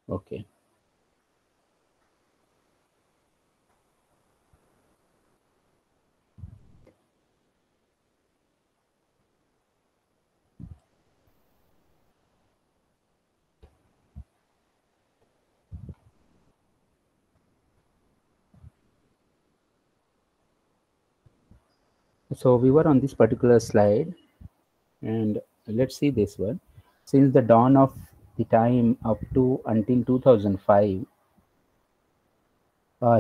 Okay. So we were on this particular slide, and let's see this one. Since the dawn of the time up to until 2005,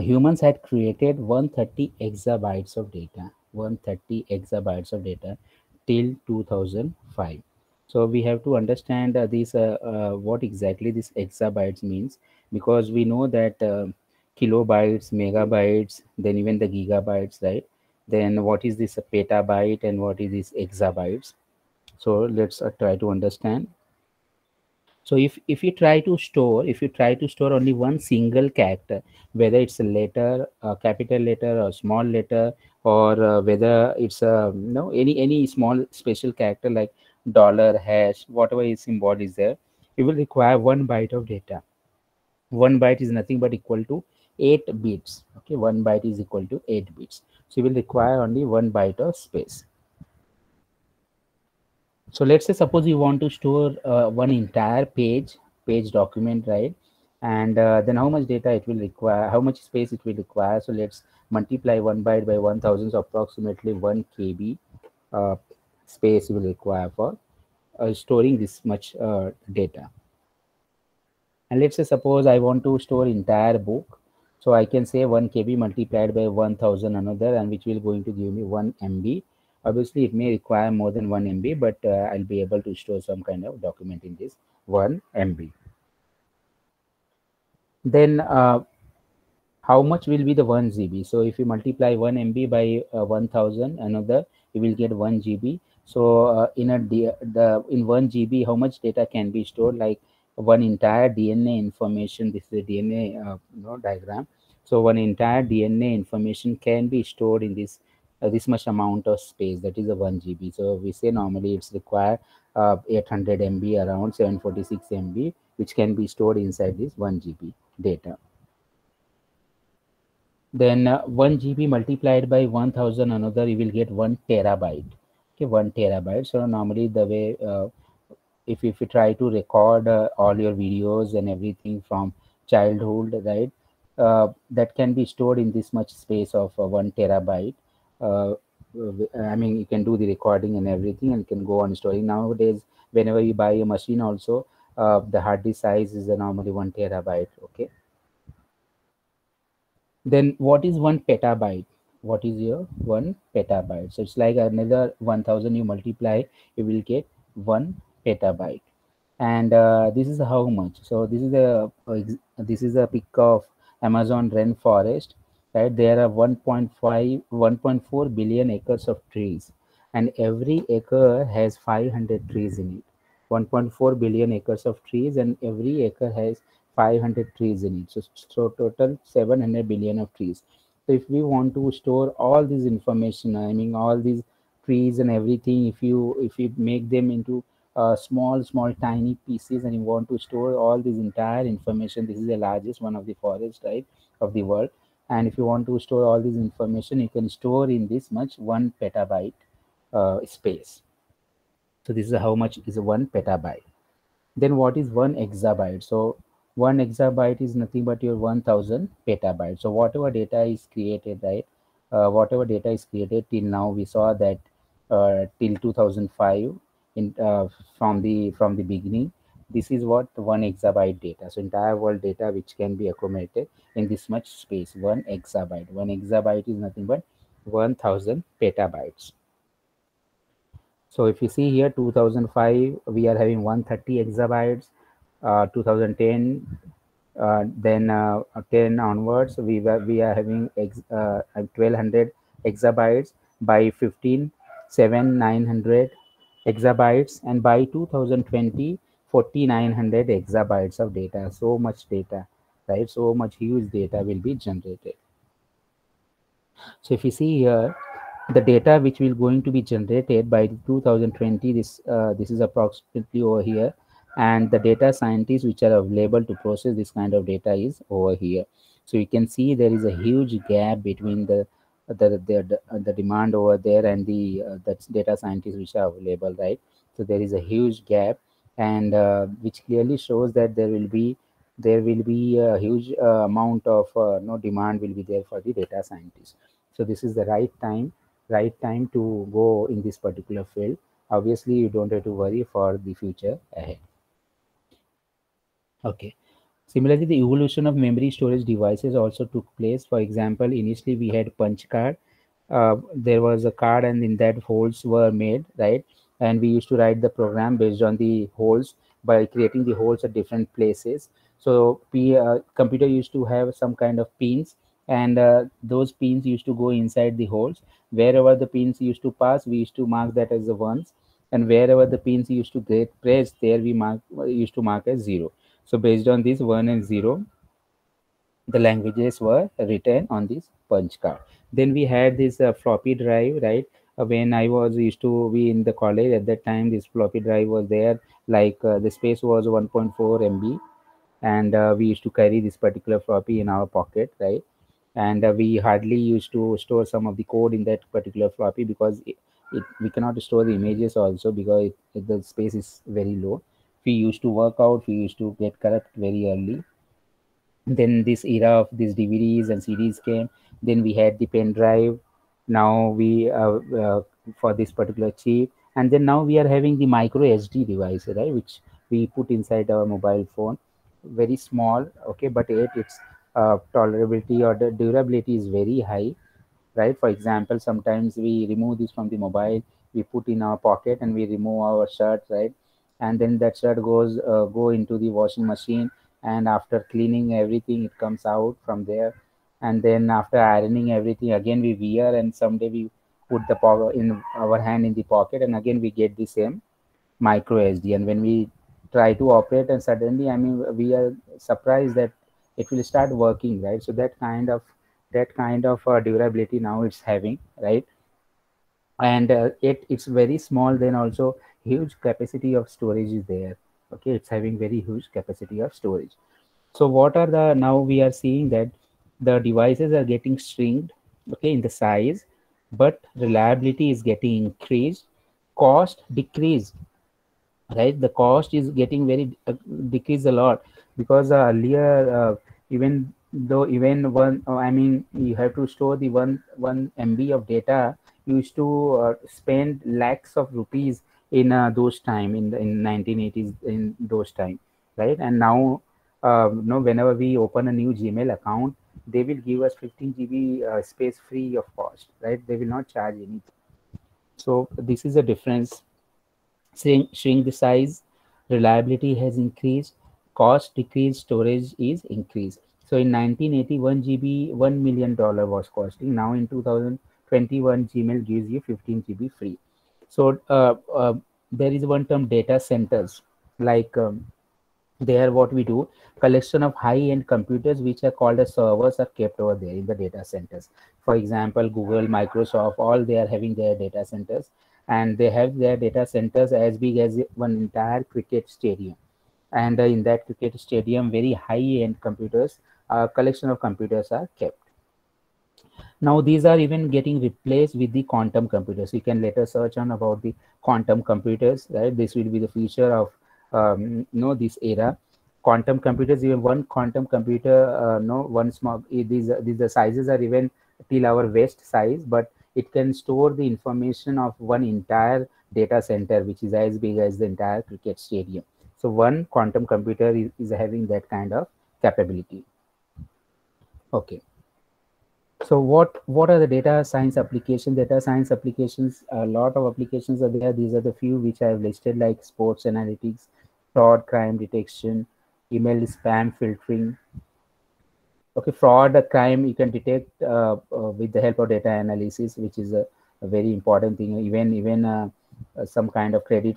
humans had created 130 exabytes of data, 130 exabytes of data till 2005. So we have to understand what exactly this exabytes means, because we know that kilobytes, megabytes, then even the gigabytes, right? Then what is this petabyte and what is this exabytes? So let's try to understand. So if you try to store only one single character, whether it's a letter, a capital letter or small letter, or whether it's a any small special character like dollar, hash, whatever is symbol is there, you will require 1 byte of data. 1 byte is nothing but equal to 8 bits. Okay, 1 byte is equal to 8 bits. So you will require only 1 byte of space. So let's say suppose you want to store one entire page document, right? And then how much data it will require, how much space it will require. So let's multiply 1 byte by 1000, so approximately 1 KB uh, space you will require for storing this much data. And let's say suppose I want to store entire book, so I can say 1 KB multiplied by 1000 another, and which will going to give me 1 MB. Obviously, it may require more than 1 MB, but I'll be able to store some kind of document in this 1 MB. Then how much will be the 1 GB? So if you multiply 1 MB by 1000 another, you will get 1 GB. So in 1 GB, how much data can be stored? Like one entire DNA information. This is a DNA diagram. So one entire DNA information can be stored in this much amount of space. That is a 1 GB. So we say normally it's require 800 MB, around 746 MB, which can be stored inside this 1 GB data. Then 1 GB multiplied by 1000 another, you will get 1 TB. Okay, 1 TB. So normally the way if you try to record all your videos and everything from childhood, right, that can be stored in this much space of 1 TB. I mean, you can do the recording and everything, and can go on storing. Nowadays, whenever you buy a machine also, the hard disk size is normally 1 TB. Okay. Then what is 1 petabyte? What is your 1 petabyte? So it's like another 1000 you multiply, you will get 1 petabyte. And this is how much. So this is a pic of Amazon rainforest, right? There are 1.4 billion acres of trees, and every acre has 500 trees in it. 1.4 billion acres of trees, and every acre has 500 trees in it. So total 700 billion of trees. So if we want to store all this information, I mean all these trees and everything, if you make them into small tiny pieces, and you want to store all this entire information, this is the largest one of the forest, right, of the world. And if you want to store all this information, you can store in this much 1 petabyte space. So this is how much is 1 petabyte. Then what is 1 exabyte? So 1 exabyte is nothing but your 1000 petabytes. So whatever data is created, right? Whatever data is created till now, we saw that till 2005, in from the beginning, this is what 1 exabyte data. So entire world data which can be accumulated in this much space, 1 exabyte. 1 exabyte is nothing but 1000 petabytes. So if you see here, 2005, we are having 130 exabytes. 2010, then 10 onwards, we are having 1200 exabytes. By 15, 900 exabytes, and by 2020, 4900 exabytes of data. So much data, right? So much huge data will be generated. So if you see here, the data which will going to be generated by 2020, this is approximately over here. and the data scientists which are available to process this kind of data is over here. So you can see there is a huge gap between the demand over there and the data scientists which are available, right? So there is a huge gap, and which clearly shows that there will be a huge amount of no demand will be there for the data scientists. So this is the right time to go in this particular field. Obviously you don't have to worry for the future ahead. Okay. Similarly, the evolution of memory storage devices also took place. For example, initially we had punch card. There was a card, and in that holes were made, right? And we used to write the program based on the holes by creating the holes at different places. So, computer used to have some kind of pins, and those pins used to go inside the holes. Wherever the pins used to pass, we used to mark that as the ones, and wherever the pins used to get pressed, there we used to mark as zero. So based on this 1 and 0, the languages were written on this punch card. Then we had this floppy drive, right? When I was used to be in the college at that time, this floppy drive was there. Like the space was 1.4 MB, and we used to carry this particular floppy in our pocket, right? And we hardly used to store some of the code in that particular floppy because we cannot store the images also because the space is very low. We used to work out, we used to get corrupt very early. Then this era of these DVDs and CDs came. Then we had the pen drive. Now we for this particular chip, and then now we are having the micro SD device, right, which we put inside our mobile phone. Very small, okay, but its tolerability or the durability is very high, right? For example, sometimes we remove this from the mobile, we put in our pocket, and we remove our shirt, right? And then that shirt go into the washing machine, and after cleaning everything, it comes out from there. And then after ironing everything, again we wear, and someday we put the power in our hand in the pocket, and again we get the same micro SD. And when we try to operate, and suddenly, I mean, we are surprised that it will start working, right? So that kind of durability now it's having, right? And it's very small. Then also huge capacity of storage is there. Okay, it's having very huge capacity of storage. So what are the now we are seeing that the devices are getting shrinked, okay, in the size, but reliability is getting increased, cost decreased, right? The cost is getting very decrease a lot because earlier, even though even one I mean you have to store the one MB of data, you used to spend lakhs of rupees in those time in 1980s, in those time, right? And now whenever we open a new Gmail account, they will give us 15 GB space free of cost, right? They will not charge anything. So this is a difference. Shrink the size, reliability has increased, cost decreased, storage is increased. So in 1980, 1 GB, $1 million was costing. Now in 2021, Gmail gives you 15 GB free. So there is one term, data centers. Like there, what we do, collection of high-end computers which are called as servers are kept over there in the data centers. For example, Google, Microsoft, all they are having their data centers, and they have their data centers as big as one entire cricket stadium. And in that cricket stadium, very high-end computers, collection of computers are kept. Now these are even getting replaced with the quantum computers. You can later search on about the quantum computers, right? This will be the future of this era. Quantum computers, even one quantum computer, no one small, these the sizes are even till our waist size, but it can store the information of one entire data center which is as big as the entire cricket stadium. So one quantum computer is having that kind of capability. Okay. So what are the data science applications? Data science applications, a lot of applications are there. These are the few which I have listed, like sports analytics, fraud, crime detection, email spam filtering. Okay, fraud, crime you can detect with the help of data analysis, which is a very important thing. Even some kind of credit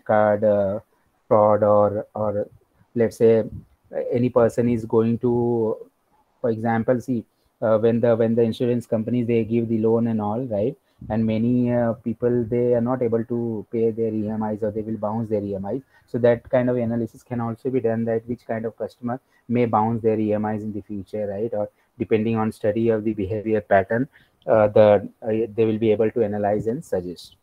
card fraud, or let's say any person is going to, for example, see when the insurance companies they give the loan and all, right? and many people, they are not able to pay their EMIs, or they will bounce their EMIs. So that kind of analysis can also be done, that which kind of customer may bounce their EMIs in the future, right? Or depending on study of the behavior pattern, they will be able to analyze and suggest.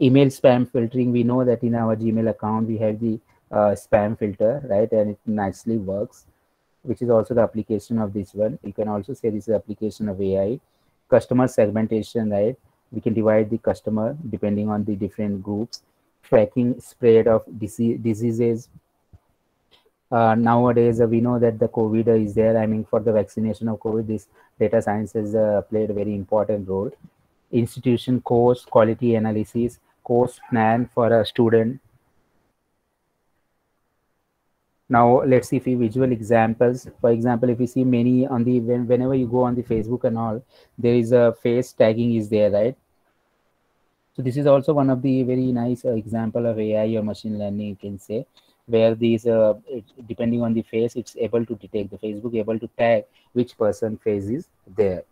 Email spam filtering, we know that in our Gmail account we have the spam filter, right? And it nicely works, which is also the application of this one. You can also say this is application of AI. Customer segmentation, right? We can divide the customer depending on the different groups. Tracking spread of diseases. Nowadays, we know that the COVID is there. I mean, for the vaccination of COVID, this data science has played a very important role. Institution course quality analysis, course plan for a student. Now let's see if we visual examples. For example, if you see many on the whenever you go on the Facebook and all, there is a face tagging is there, right? So this is also one of the very nice example of AI or machine learning, you can say, where these depending on the face, it's able to detect, the Facebook able to tag which person face is there.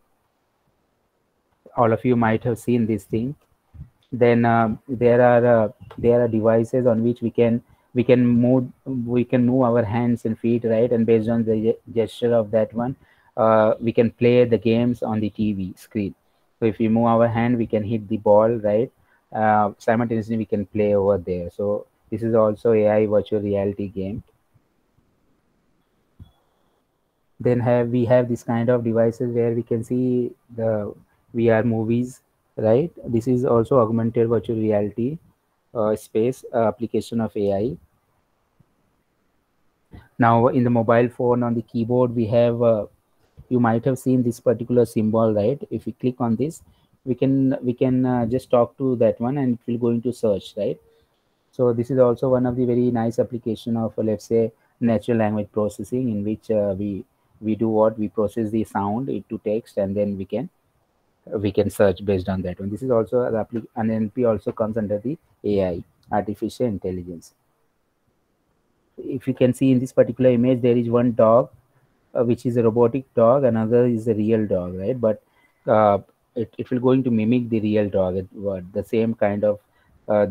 All of you might have seen this thing. Then there are devices on which we can move our hands and feet, right? And based on the gesture of that one, we can play the games on the TV screen. So if we move our hand, we can hit the ball, right? Simultaneously we can play over there. So this is also AI virtual reality game. Then we have this kind of devices where we can see the VR movies, right? This is also augmented virtual reality space application of AI. Now in the mobile phone on the keyboard, we have you might have seen this particular symbol, right? If we click on this, we can just talk to that one and it will go into search, right? So this is also one of the very nice application of let's say natural language processing, in which we do what, we process the sound into text, and then we can search based on that one. This is also an NLP also comes under the AI, artificial intelligence. If you can see in this particular image, there is one dog, which is a robotic dog, another is a real dog, right? But uh, it will going to mimic the real dog. The same kind of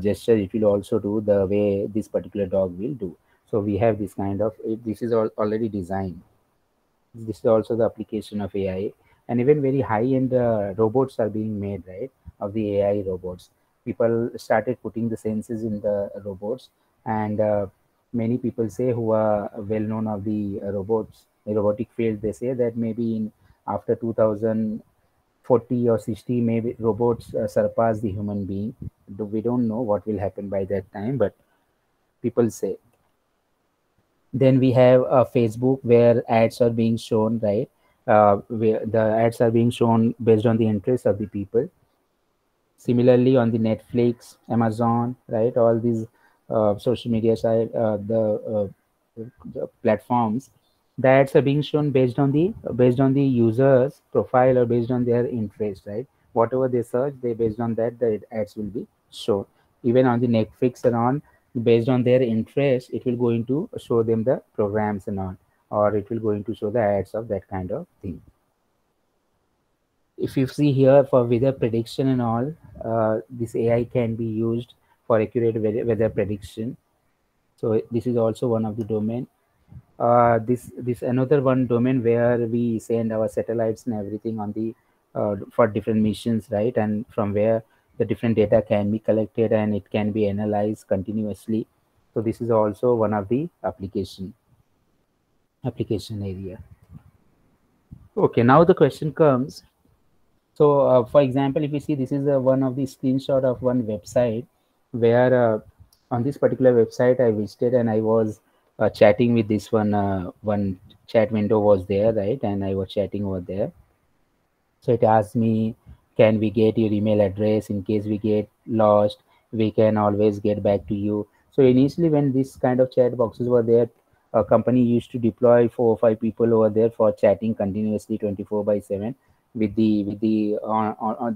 gesture it will also do, the way this particular dog will do. So we have this kind of this is already designed. This is also the application of AI, and even very high-end robots are being made, right? Of the AI robots, people started putting the senses in the robots, and many people say who are well known of the robots, the robotic field, they say that maybe in after 2040 or 60, maybe robots surpass the human being. We don't know what will happen by that time, but people say. Then we have Facebook, where ads are being shown, right? Where the ads are being shown based on the interests of the people. Similarly, on the Netflix, Amazon, right? All these social media side, the platforms, the ads are being shown based on the user's profile or based on their interest, right? Whatever they search, they based on that the ads will be shown. Even on the Netflix and on, based on their interest, it will going to show them the programs and on, or it will going to show the ads of that kind of thing. If you see here for weather prediction and all, this AI can be used for accurate weather prediction. So this is also one of the domain. This another one domain where we send our satellites and everything on the for different missions, right? And from where the different data can be collected and it can be analyzed continuously. So this is also one of the application area. Okay, now the question comes. So, for example, if you see, this is one of the screenshot of one website where on this particular website I visited, and I was chatting with this one chat window was there, right? And I was chatting over there. So it asked me, can we get your email address in case we get lost? We can always get back to you. So initially, when this kind of chat boxes were there, a company used to deploy 4 or 5 people over there for chatting continuously 24/7 with the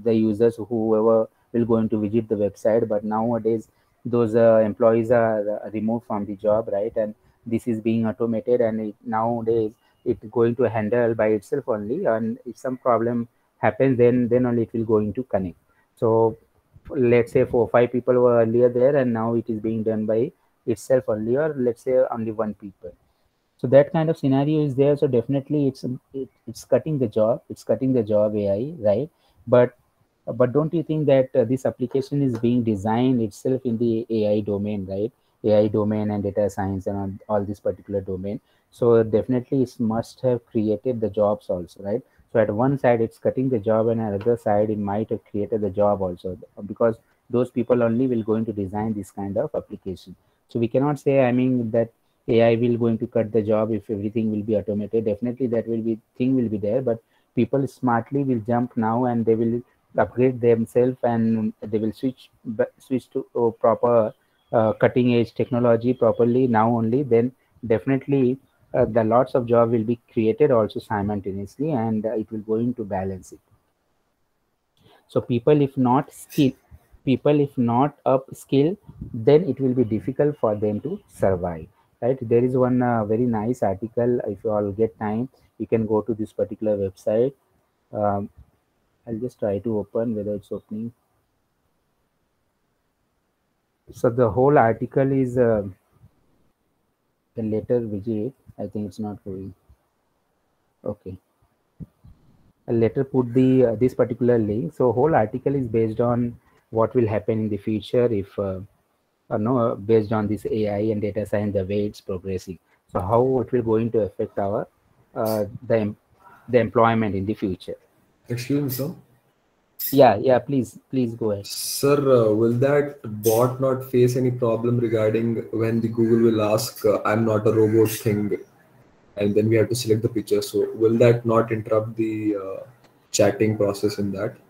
the users, whoever will going to visit the website. But nowadays, those employees are removed from the job, right? And this is being automated, and nowadays it's going to handle by itself only. And if some problem happens, then only it will going to connect. So let's say 4 5 people were earlier there, and now it is being done by itself only, or let's say only one people. So that kind of scenario is there. So definitely it's cutting the job, AI, right? But don't you think that this application is being designed itself in the AI domain, right? AI domain and data science and all this particular domain. So definitely it must have created the jobs also, right? So at one side it's cutting the job, and at the other side it might have created the job also, because those people only will going to design this kind of application. So we cannot say, I mean, that AI will going to cut the job if everything will be automated. Definitely that will be thing will be there, but people smartly will jump now, and they will upgrade themselves, and they will switch to proper cutting edge technology properly now only. Then definitely the lots of job will be created also simultaneously, and it will going to balance it. So people if not up skill, then it will be difficult for them to survive, right? There is one very nice article. If you all get time, you can go to this particular website. um, I'll just try to open whether it's opening. So the whole article is the letter Vijay. I think it's not going. Okay. A letter put the this particular link. So whole article is based on what will happen in the future if no, based on this AI and data science, the way it's progressing. So how it will going to affect our uh, the em- the employment in the future. Excuse me, sir. Yeah, yeah. Please go ahead. Sir, will that bot not face any problem regarding when the Google will ask, "I'm not a robot" thing, and then we have to select the picture? So, will that not interrupt the chatting process in that?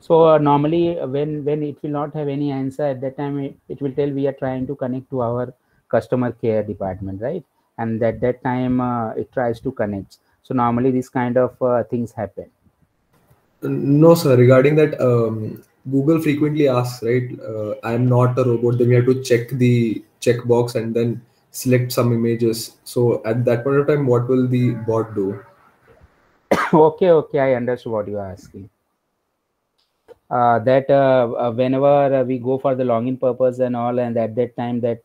So normally when it will not have any answer at that time, it will tell we are trying to connect to our customer care department, right? And at that time it tries to connect. So normally this kind of things happen. No, sir. Regarding that, Google frequently asks, right? I'm not a robot. Then we have to check the checkbox and then select some images. So, at that point of time, what will the bot do? Okay, okay, I understood what you are asking. That whenever we go for the login purpose and all, and at that time that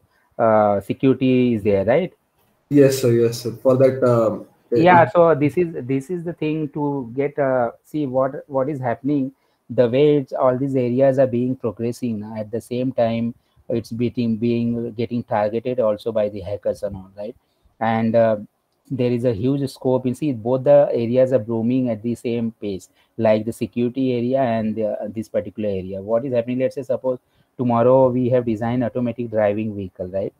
security is there, right? Yes, sir. Yes, sir. For that, Yeah, so this is the thing to get see what is happening. The way it's all these areas are being progressing at the same time, it's being getting targeted also by the hackers and all, right? And there is a huge scope. You see, both the areas are blooming at the same pace, like the security area and this particular area. What is happening, let's say suppose tomorrow we have designed automatic driving vehicle, right?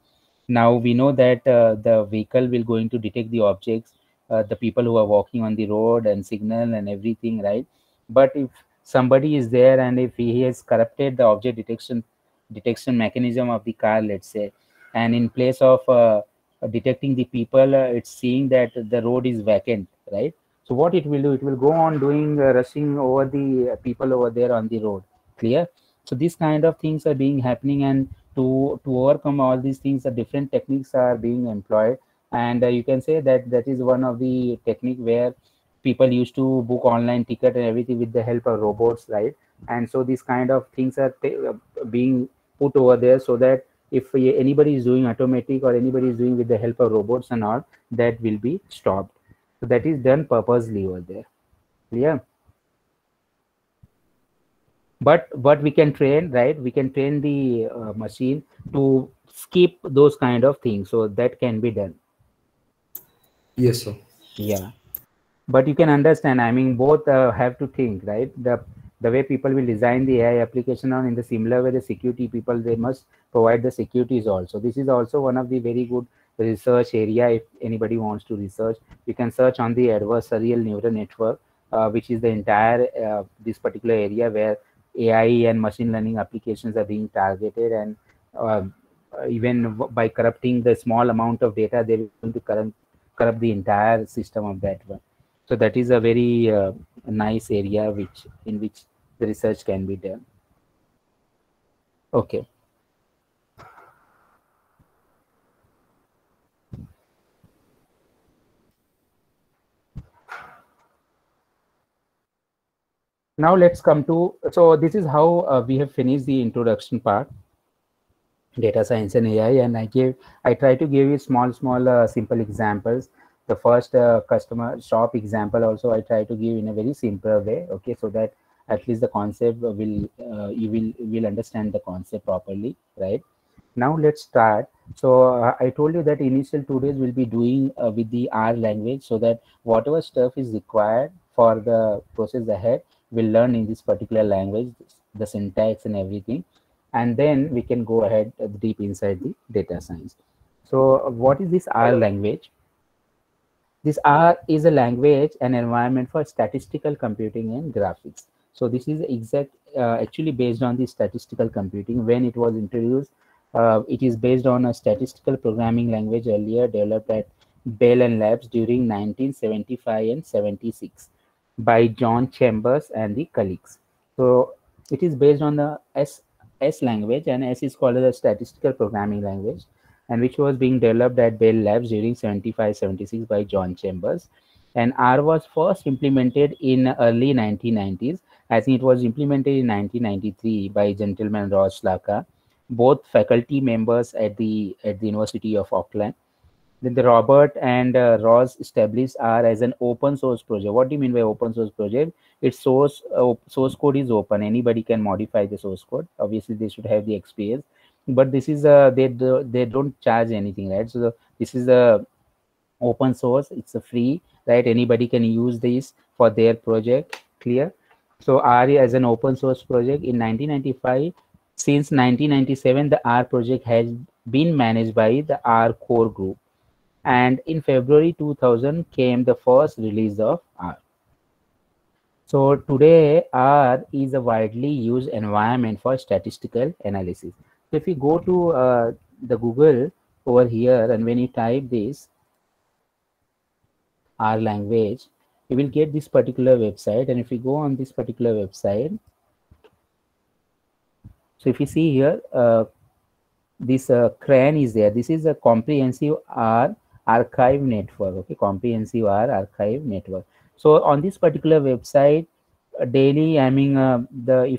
Now we know that the vehicle will going to detect the objects, the people who are walking on the road and signal and everything, right? But if somebody is there, and if he has corrupted the object detection mechanism of the car, let's say, and in place of detecting the people, it's seeing that the road is vacant, right? So what it will do, it will go on doing rushing over the people over there on the road. Clear? So these kind of things are being happening, and to overcome all these things, the different techniques are being employed. And you can say that that is one of the technique where people used to book online ticket and everything with the help of robots, right? And so these kind of things are being put over there, so that if anybody is doing automatic, or anybody is doing with the help of robots and all, that will be stopped. So that is done purposely over there. Yeah. But we can train, right? We can train the machine to skip those kind of things, so that can be done. yes, sir. Yeah, but you can understand, I mean, both have to think, right? The way people will design the AI application on, in the similar way the security people, they must provide the securities also. This is also one of the very good research area. If anybody wants to research, you can search on the adversarial neural network, which is the entire this particular area where AI and machine learning applications are being targeted. And uh, even by corrupting the small amount of data, they will going to corrupt the entire system of that one. So that is a very nice area which in which the research can be done. Okay. Now let's come to, so this is how we have finished the introduction part, data science and AI, and I try to give you small simple examples. The first customer shop example also I try to give in a very simple way, okay, so that at least the concept will you will understand the concept properly, right? Now let's start. So I told you that initial 2 days we'll be doing with the R language, so that whatever stuff is required for the process ahead, we'll learn in this particular language, the syntax and everything, and then we can go ahead deep inside the data science. So what is this R language? This R is a language and environment for statistical computing and graphics. So this is actually based on the statistical computing. When it was introduced, it is based on a statistical programming language earlier developed at Bell and Labs during 1975 and 76 by John Chambers and the colleagues. So it is based on the S language, and S is called as a statistical programming language, and which was being developed at Bell Labs during 75-76 by John Chambers. And R was first implemented in early 1990s. I think it was implemented in 1993 by gentleman Ross Slaka, both faculty members at the University of Auckland. Then the Robert and Ross established R as an open source project. What do you mean by open source project? Its source code is open. Anybody can modify the source code. Obviously, they should have the experience. But this is they don't charge anything, right? So this is a open source. It's a free, right? Anybody can use this for their project. Clear? So R as an open source project in 1995. Since 1997, the R project has been managed by the R core group, and in February 2000 came the first release of R. So today R is a widely used environment for statistical analysis. So if you go to the Google over here, and when you type this R language, you will get this particular website. And if you go on this particular website, so if you see here, this CRAN is there. This is a comprehensive R archive network. Okay, comprehensive R archive network. So on this particular website, daily, I mean, the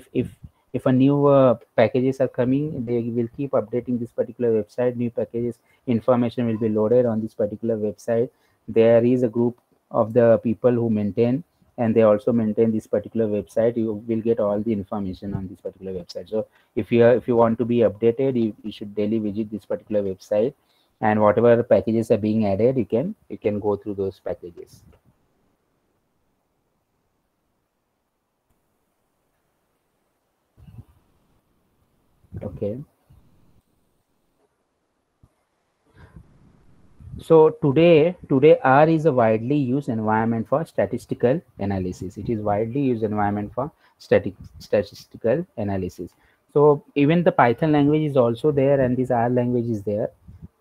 if a new packages are coming, they will keep updating this particular website. New packages information will be loaded on this particular website. There is a group of the people who maintain, and they also maintain this particular website. You will get all the information on this particular website. So if you want to be updated, you should daily visit this particular website, and whatever packages are being added, you can go through those packages. Okay. So today R is a widely used environment for statistical analysis. It is widely used environment for statistical analysis. So even the Python language is also there, and this R language is there.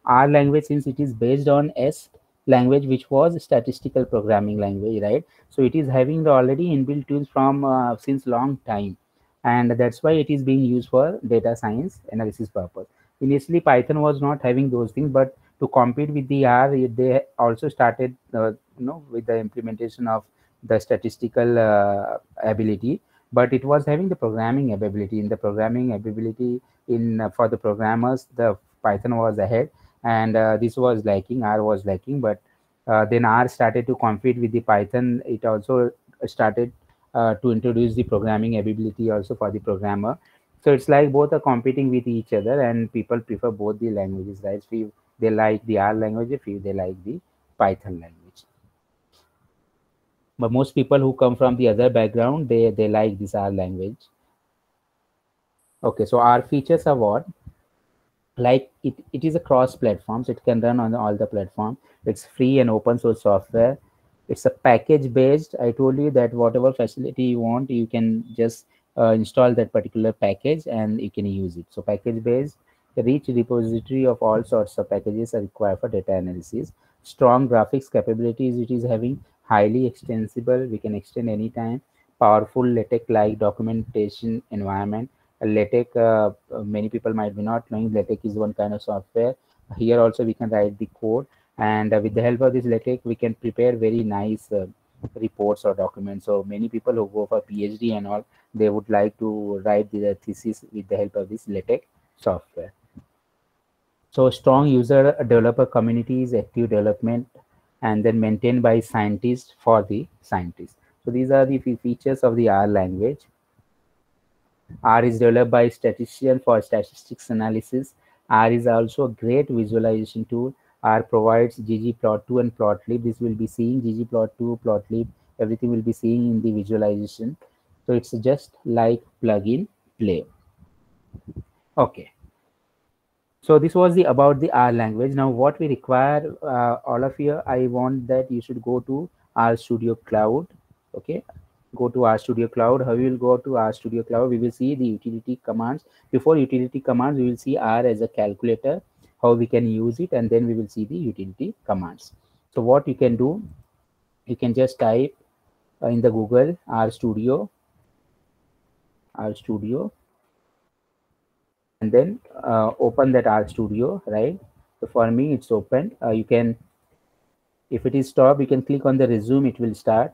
R language, since it is based on S language, which was statistical programming language, right? So it is having the already inbuilt tools from since long time, and that's why it is being used for data science analysis purpose. Initially, Python was not having those things, but to compete with the R, they also started, with the implementation of the statistical ability. But it was having the programming ability. In the programming ability, in for the programmers, the Python was ahead, and this was lacking. R was lacking, but then R started to compete with the Python. It also started to introduce the programming ability also for the programmer. So it's like both are competing with each other, and people prefer both the languages, right? Few they like the R language, few they like the Python language. But most people who come from the other background, they like this R language. Okay, so R features are what? Like it is a cross platform, so it can run on all the platform. It's free and open source software. It's a package based. I told you that whatever facility you want, you can just install that particular package and you can use it. So package based, the rich repository of all sorts of packages are required for data analysis. Strong graphics capabilities it is having, highly extensible, we can extend anytime. Powerful LaTeX like documentation environment. LaTeX, many people might be not knowing LaTeX is one kind of software. Here also we can write the code, and with the help of this LaTeX, we can prepare very nice reports or documents. So many people who go for PhD and all, they would like to write their thesis with the help of this LaTeX software. So strong user developer communities, active development, and then maintained by scientists for the scientists. So these are the features of the R language. R is developed by statistician for statistics analysis. R is also a great visualization tool. R provides ggplot2 and plotlib. This will be seeing ggplot2, plotlib, everything will be seeing in the visualization. So it's just like plug-in play. Okay. So this was the about the R language. Now what we require, all of you, I want that you should go to RStudio Cloud. Okay, go to RStudio Cloud. How we will go to RStudio Cloud? We will see the utility commands. Before utility commands, we will see R as a calculator, how we can use it, and then we will see the utility commands. So what you can do, you can just type in the Google RStudio, and then open that RStudio, right? So for me, it's open. You can, if it is stopped, you can click on the resume, it will start.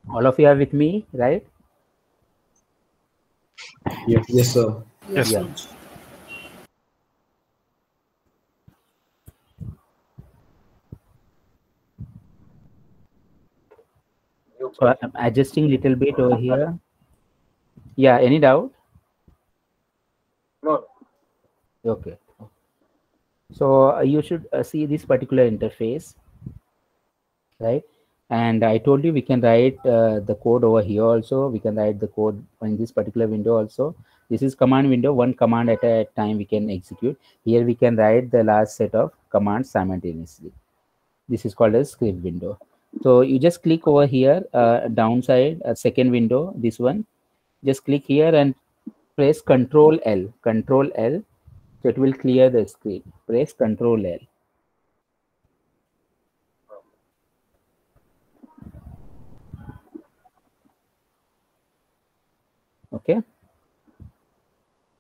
All of you are with me, right? Yes, sir. Yes, Yeah. sir. So I'm adjusting little bit over here. Yeah, any doubt? No. Okay. So you should see this particular interface, right? And I told you we can write the code over here also. We can write the code in this particular window also. This is command window, one command at a time we can execute. Here we can write the last set of commands simultaneously. This is called as script window. So you just click over here, downside, second window, this one. Just click here and press Control L. Control L. So it will clear the screen. Press Control L. Okay.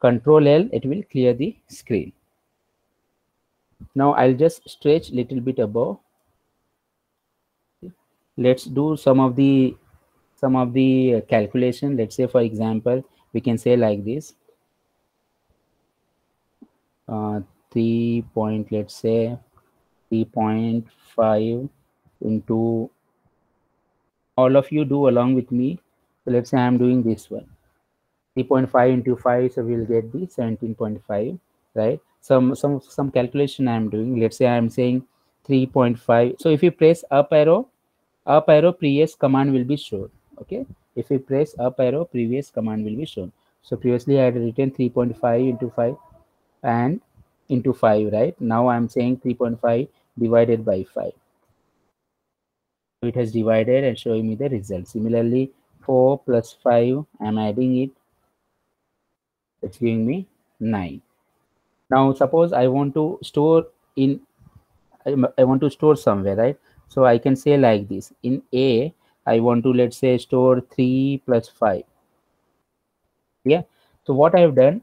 Control L, it will clear the screen. Now I'll just stretch little bit above. Let's do some of the calculation. Let's say, for example, we can say like this. 3 point, let's say 3.5 into, all of you do along with me. So let's say I'm doing this one. 3.5 into 5, so we'll get the 17.5, right? Some calculation I'm doing. Let's say I'm saying 3.5. So if you press up arrow, previous command will be shown. Okay, if you press up arrow, previous command will be shown. So previously I had written 3.5 into 5 and into 5, right? Now I'm saying 3.5 divided by 5. It has divided and showing me the result. Similarly, 4 plus 5, I'm adding it, it's giving me 9. Now suppose I want to store in, I want to store somewhere, right? So I can say like this. In A, I want to, let's say, store 3 plus 5. Yeah. So what I have done,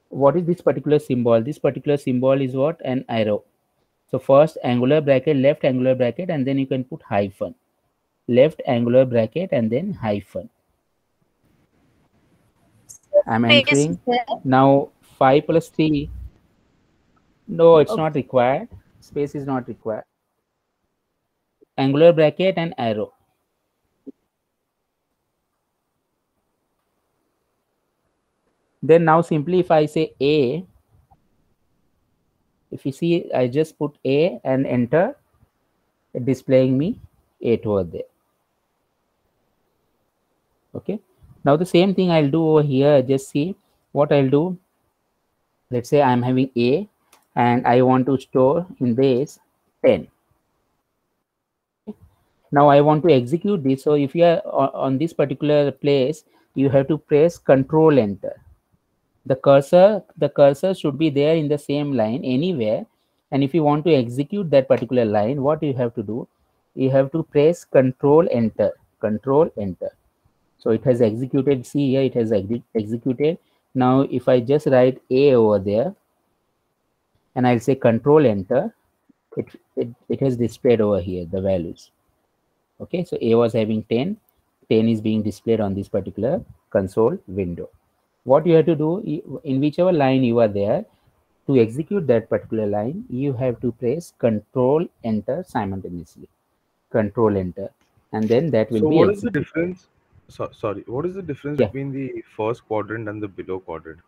what is this particular symbol? This particular symbol is what? An arrow. So first angular bracket, left angular bracket, and then you can put hyphen. Left angular bracket and then hyphen. I'm entering. Now 5 plus 3. No, it's not required. Space is not required. Angular bracket and arrow. Then now simply if I say A, if you see, I just put A and enter, displaying me 8 over there. Okay. Now the same thing I'll do over here. Just see what I'll do. Let's say I'm having A and I want to store in this 10. Now I want to execute this. So if you are on this particular place, you have to press Control Enter. The cursor should be there in the same line anywhere. And if you want to execute that particular line, what you have to do, you have to press Control Enter. Control Enter. So it has executed. See here, it has executed. Now if I just write A over there and I'll say control enter, it has displayed over here the values. Okay, so A was having 10, 10 is being displayed on this particular console window. What you have to do, in whichever line you are there, to execute that particular line, you have to press control enter simultaneously. Control enter, and then that will So be what is the executed. difference? Sorry, what is the difference Yeah. between the first quadrant and the below quadrant?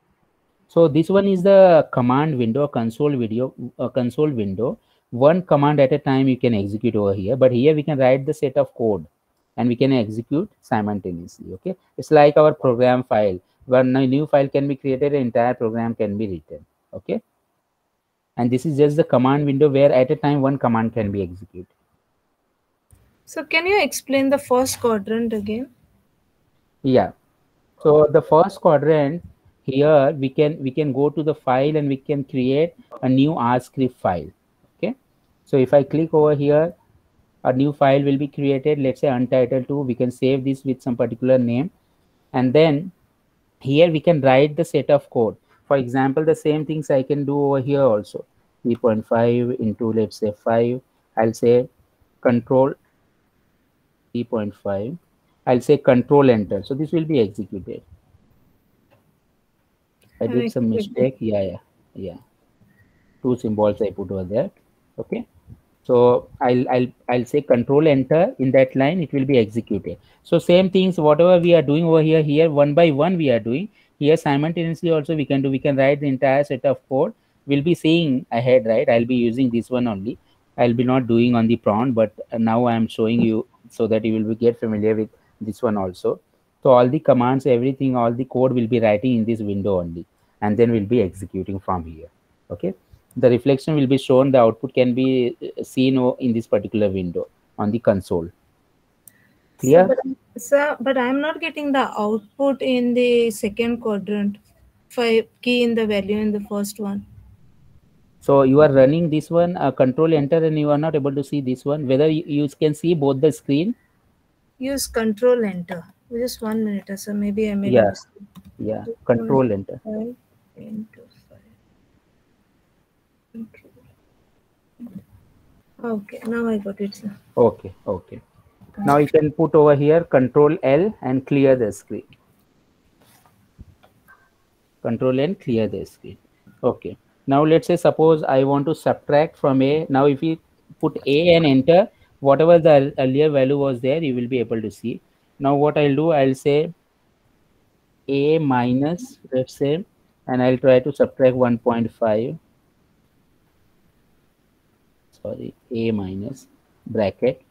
So this one is the command window, console window. One command at a time you can execute over here, but here we can write the set of code and we can execute simultaneously. Okay, it's like our program file. When a new file can be created, an entire program can be written. Okay, and this is just the command window where at a time one command can be executed. So can you explain the first quadrant again? Yeah. So the first quadrant, here we can go to the file and we can create a new R script file. Okay. So if I click over here, a new file will be created. Let's say untitled2. We can save this with some particular name, and then here we can write the set of code. For example, the same things I can do over here also. 3.5 into, let's say, 5. I'll say control 3.5. I'll say control enter. So this will be executed. I did some mistake. Yeah. Two symbols I put over there. Okay. So I'll say control enter. In that line, it will be executed. So same things, whatever we are doing over here one by one we are doing. Here simultaneously also we can do. We can write the entire set of code. We'll be seeing ahead, right? I'll be using this one only. I'll be not doing on the prawn, but now I am showing you so that you will be get familiar with this one also. So all the commands, everything, all the code will be writing in this window only, and then we'll be executing from here. Okay, the reflection will be shown. The output can be seen in this particular window on the console. Clear? But I'm not getting the output in the second quadrant. If I key in the value in the first one. So you are running this one, control enter, and you are not able to see this one. Whether you can see both the screen. Use control enter. Just 1 minute, sir. Maybe I made Yeah. a mistake. Yeah. Control enter. 5 into 5. Control. Okay, now I got it, sir. Okay. Okay. Now you can put over here control L and clear the screen. Control N, clear the screen. Okay. Now let's say suppose I want to subtract from A. Now if you put A and enter, whatever the earlier value was there, you will be able to see. Now what I'll do, I'll say A minus, let's say, and I'll try to subtract 1.5. Sorry, A minus bracket.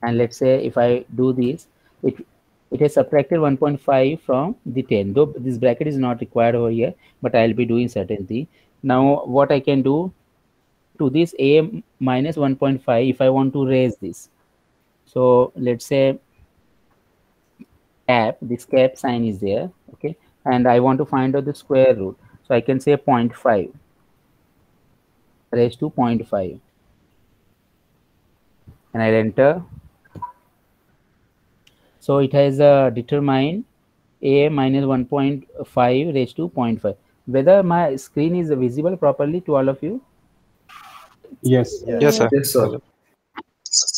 And let's say if I do this, it has subtracted 1.5 from the 10, though this bracket is not required over here, but I'll be doing certain thing. Now what I can do to this A minus 1.5, if I want to raise this, so let's say cap, this cap sign is there, okay, and I want to find out the square root, so I can say 0.5 raised to 0.5, and I'll enter. So it has determined A minus 1.5 raised to 0.5. Whether my screen is visible properly to all of you? Yes. Yes, sir. Yes, sir. Okay.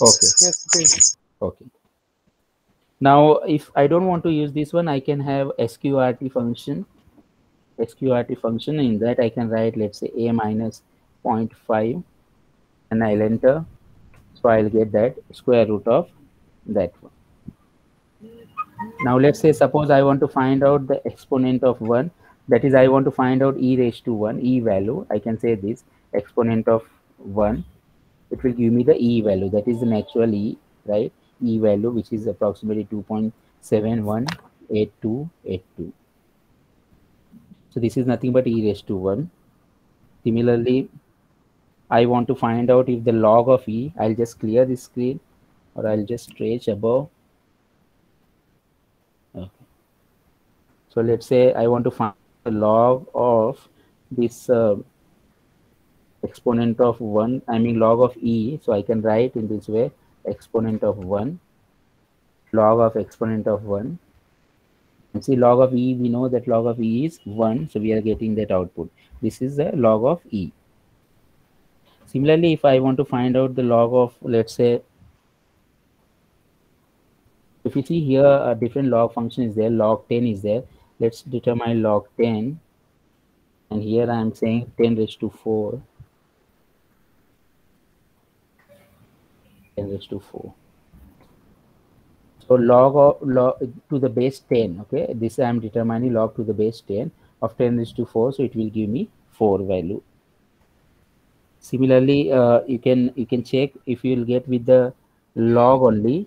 Yes. Okay. Now, if I don't want to use this one, I can have sqrt function. Sqrt function, in that I can write, let's say, A minus 0.5, and I'll enter. So I'll get that square root of that one. Now let's say suppose I want to find out the exponent of 1, that is I want to find out e raised to 1, e value. I can say this exponent of 1, it will give me the e value, that is the natural e, right? E value, which is approximately 2.718282. So this is nothing but e raised to 1. Similarly, I want to find out if the log of e, I'll just clear this screen, or I'll just stretch above. Okay. So let's say I want to find the log of this exponent of 1, I mean log of e. So I can write in this way, exponent of 1. log of exponent of 1. And see, log of e, we know that log of e is 1, so we are getting that output. This is the log of e. Similarly, if I want to find out the log of, let's say, if you see here, a different log function is there, log 10 is there. Let's determine log 10. And here I am saying 10 raised to 4. 10 raised to 4. So log to the base 10. Okay, this I am determining log to the base 10 of 10 raised to 4. So it will give me 4 value. Similarly, you can check if you will get with the log only,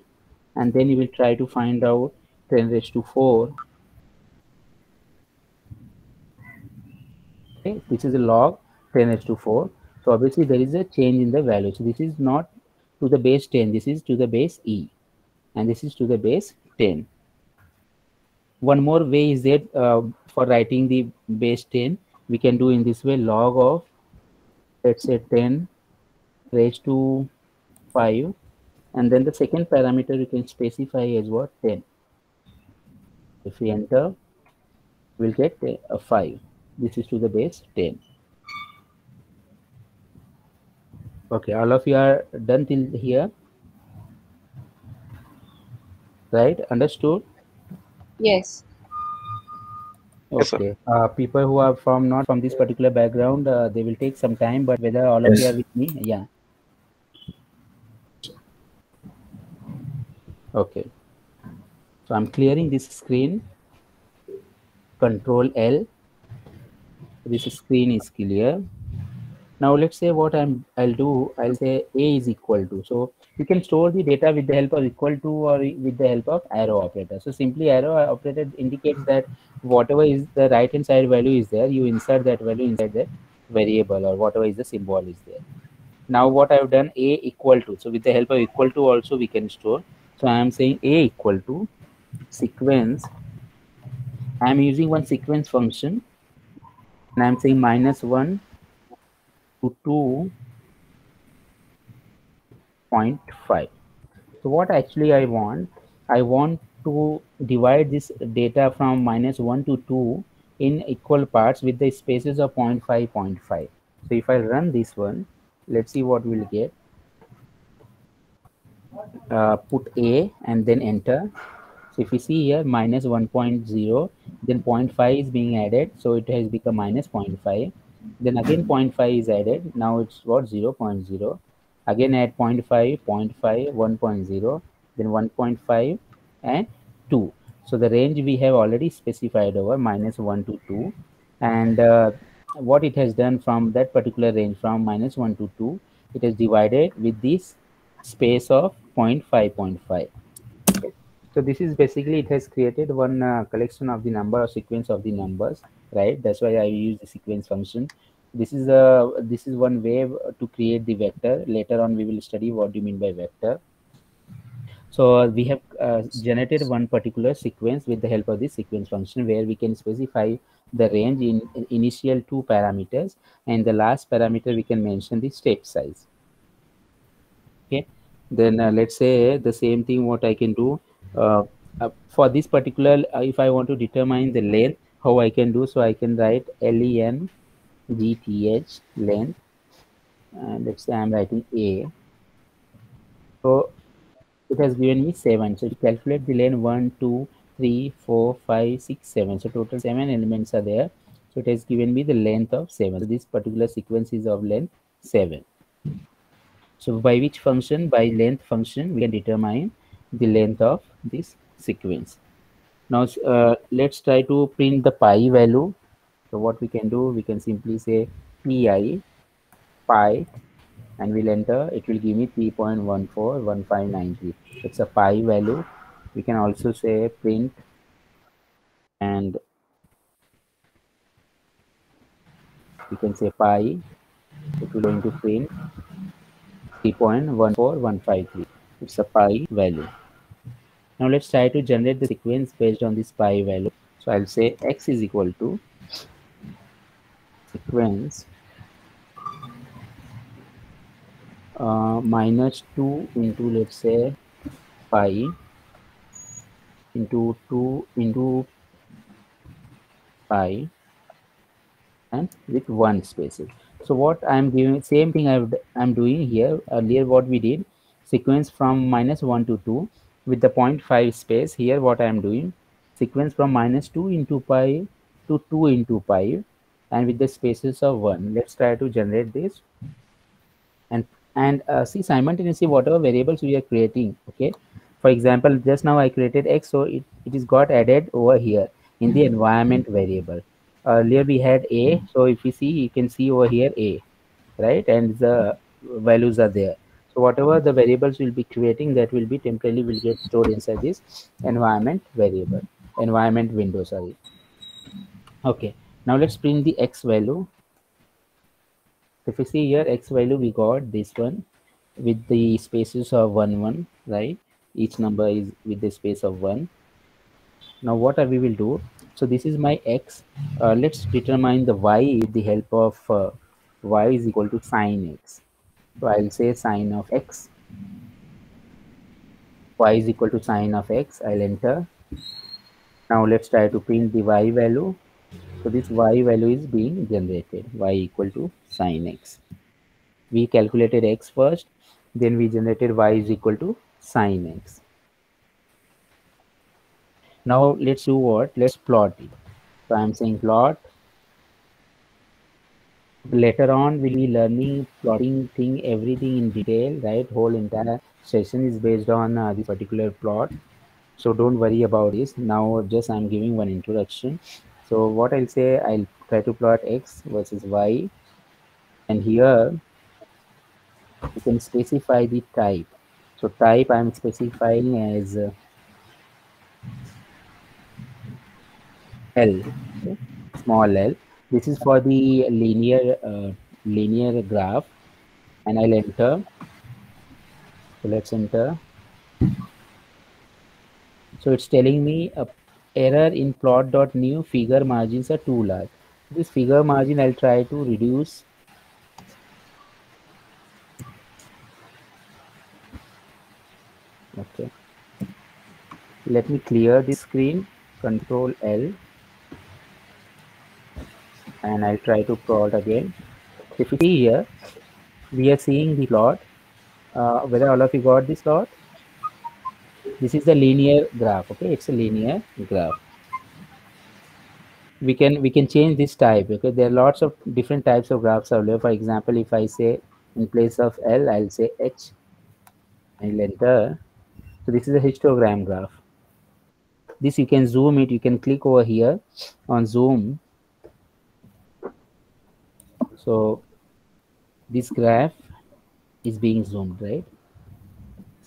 and then you will try to find out 10 raised to 4. Okay, this is a log 10 raised to 4. So obviously there is a change in the value. So this is not to the base 10. This is to the base e, and this is to the base 10. One more way is that for writing the base 10, we can do in this way: log of, let's say, 10 raised to 5, and then the second parameter you can specify as what? 10. If we enter, we'll get a 5. This is to the base 10. Okay, all of you are done till here, right? Understood? Yes. Yes, sir. Okay. People who are from not from this particular background, they will take some time, but whether all of you are with me? Yeah. Okay. So I'm clearing this screen. Control L. This screen is clear. Now let's say what I'll do. I'll say A is equal to. So you can store the data with the help of equal to or with the help of arrow operator. So simply arrow operator indicates that whatever is the right hand side value is there, you insert that value inside that variable, or whatever is the symbol is there. Now what I've done, A equal to. So with the help of equal to also we can store. So I am saying A equal to sequence. I am using one sequence function, and I am saying -1 to 2.5. So what actually I want to divide this data from -1 to 2 in equal parts with the spaces of 0.5, 0.5. So if I run this one, let's see what we'll get. Put A and then enter. So if you see here, -1.0, then 0.5 is being added, so it has become -0.5. Then again 0.5 is added. Now it's what? 0.0. Again add 0.5, 0.5, 1.0, then 1.5 and 2. So the range we have already specified over -1 to 2, and what it has done from that particular range from -1 to 2, it has divided with this space of 0.5, 0.5. So this is basically, it has created one collection of the number or sequence of the numbers, right? That's why I use the sequence function. This is one way to create the vector. Later on we will study what do you mean by vector. So we have generated one particular sequence with the help of this sequence function, where we can specify the range in initial 2 parameters, and the last parameter we can mention the step size. Okay, then let's say the same thing what I can do for this particular, if I want to determine the length, how I can do. So I can write length length, and let's say I'm writing A. So it has given me 7. So to calculate the length, 1, 2, 3, 4, 5, 6, 7. So total 7 elements are there. So it has given me the length of 7. So this particular sequence is of length 7. So by which function? By length function, we can determine the length of this sequence. Now let's try to print the pi value. So what we can do, we can simply say pi, and we'll enter. It will give me 3.141593. It's a pi value. We can also say print, and we can say pi. It will going to print 3.14153. It's a pi value. Now let's try to generate the sequence based on this pi value. So I'll say x is equal to sequence -2 into, let's say, pi into 2 into pi and with 1 spaces. So what I'm giving, same thing I'm doing here. Earlier what we did, sequence from -1 to 2 with the 0.5 space. Here what I'm doing, sequence from -2 into pi to 2 into pi and with the spaces of 1. Let's try to generate this and see simultaneously whatever variables we are creating. Okay, for example, just now I created x, so it is got added over here in the environment variable. Earlier we had a, so if you see, you can see over here a, right, and the values are there. So whatever the variables will be creating, that will be temporarily will get stored inside this environment variable, environment window, sorry. Okay, now let's print the x value. If you see here, x value, we got this one with the spaces of 1 1, right? Each number is with the space of 1. Now what we will do, so this is my x. Let's determine the y with the help of y is equal to sine x. So I'll say sine of x, y is equal to sine of x. I'll enter. Now let's try to print the y value. So this y value is being generated, y equal to sine x. We calculated x first, then we generated y is equal to sine x. Now let's do what? Let's plot it. So I'm saying plot. Later on we'll be learning plotting thing, everything in detail, right? Whole entire session is based on this particular plot. So don't worry about this. Now just I'm giving one introduction. So what I'll say, I'll try to plot x versus y, and here you can specify the type. So type I'm specifying as L, okay? Small l. This is for the linear graph, and I'll enter. So let's enter. So it's telling me a error in plot.new, figure margins are too large. This figure margin I'll try to reduce. Okay, let me clear the screen, Control L, and I'll try to plot again. If you see here, we are seeing the plot. Whether all of you got this plot? This is the linear graph. Okay, it's a linear graph. We can change this type because there are lots of different types of graphs available. For example, if I say in place of L, I'll say H. I'll enter. So this is a histogram graph. This you can zoom it. You can click over here on zoom. So this graph is being zoomed, right?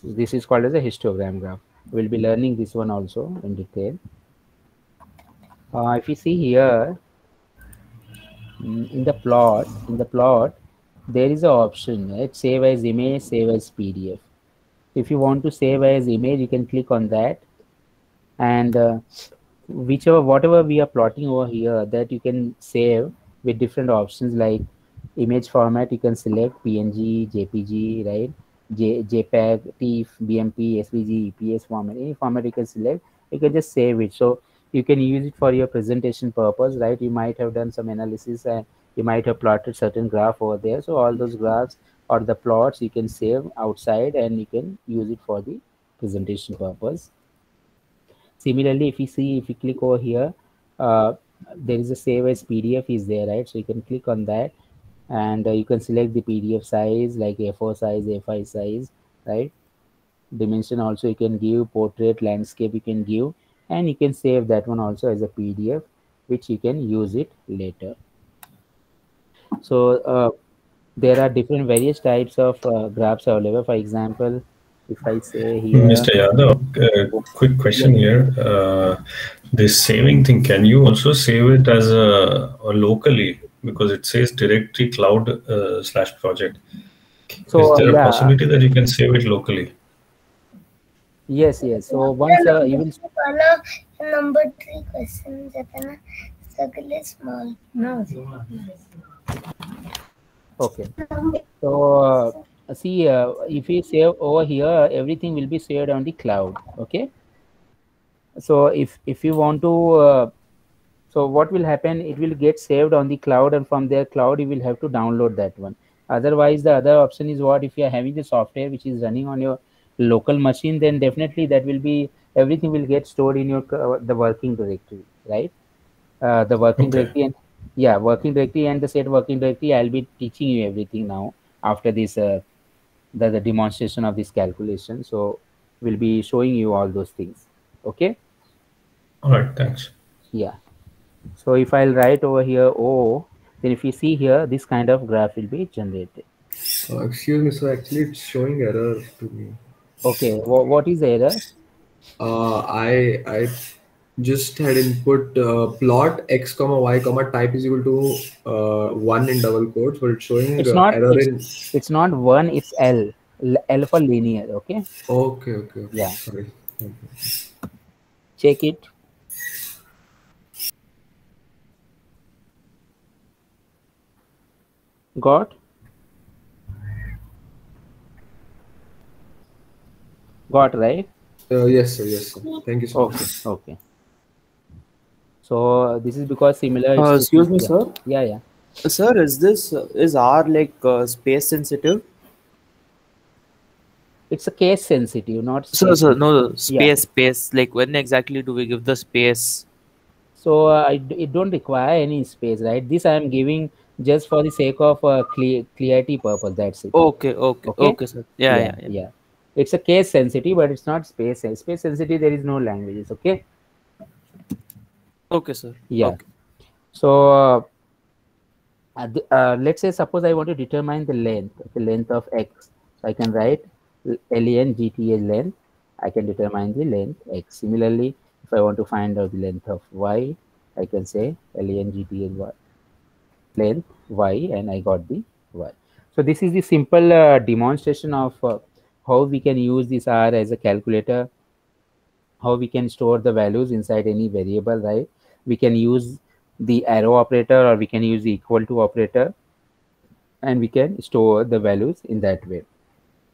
So this is called as a histogram graph. We'll be learning this one also in detail. If you see here in the plot, there is an option, right? Save as image, save as PDF. If you want to save as image, you can click on that, and whatever we are plotting over here, that you can save with different options like image format. You can select PNG, JPG, right? JPEG, TIFF, BMP, SVG, EPS format. Any format you can select. You can just save it. So you can use it for your presentation purpose, right? You might have done some analysis and you might have plotted certain graph over there. So all those graphs or the plots you can save outside and you can use it for the presentation purpose. Similarly, if you click over here, there is a save as PDF is there, right? So you can click on that, and you can select the PDF size like A4 size, A5 size, right? Dimension also you can give, portrait, landscape you can give, and you can save that one also as a PDF, which you can use it later. So there are different various types of graphs available. For example, if I say here, Mr. Yadav, quick question here. This saving thing, can you also save it as a locally, because it says directory cloud / project? So is there yeah, a possibility that you can save it locally? Yes. So once you will follow number 3 question. Circle is small. No. Okay. So see, if we save over here, everything will be saved on the cloud. Okay. So if you want to so what will happen, it will get saved on the cloud, and from their cloud you will have to download that one. Otherwise the other option is what, if you are having the software which is running on your local machine, then definitely that will be, everything will get stored in your the working directory, right? The working Okay. directory, and yeah, working directory and the set working directory, I'll be teaching you everything now after this the demonstration of this calculation. So we'll be showing you all those things. Okay. All right. Thanks. Yeah. So if I'll write over here O, then if you see here, this kind of graph will be generated. Excuse me, so actually it's showing error to me. Okay, what is the error? I just had input plot x comma y comma type is equal to 1 in double quotes, but it's showing It's not error in. it's not 1, it's L. L for linear. Okay. Okay. Yeah. Sorry. Okay. Check it. Got? Got, right? Yes, sir. Thank you so much. Okay. So this is because similar. Excuse me, yeah. sir. Yeah. Sir, is R like space sensitive? It's a case sensitive, not Sir, space. no, Yeah. space. Like when exactly do we give the space? So it don't require any space, right? This I am giving just for the sake of clarity purpose. That's it. Okay, sir. Yeah. It's a case sensitive, but it's not space sensitive. There is no languages. Okay. Okay, sir. Yeah. Okay. So let's say, suppose I want to determine the length of x. So I can write length length. I can determine the length x. Similarly, if I want to find out the length of y, I can say length length y, and I got the y. So this is the simple demonstration of how we can use this R as a calculator, how we can store the values inside any variable, right? We can use the arrow operator, or we can use the equal to operator, and we can store the values in that way.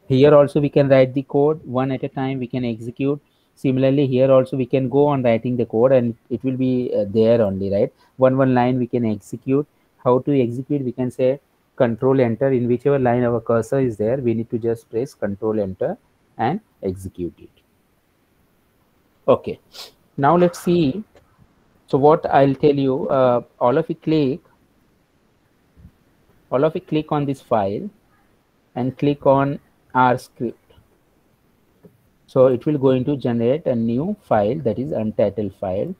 Here also we can write the code one at a time, we can execute. Similarly, here also we can go on writing the code, and it will be there only, right? One line we can execute. How to execute? We can say control enter. In whichever line our cursor is there, we need to just press control enter and execute it. Okay, now let's see. So what I'll tell you, all of you click on this file and click on R script. So it will going to generate a new file, that is untitled file.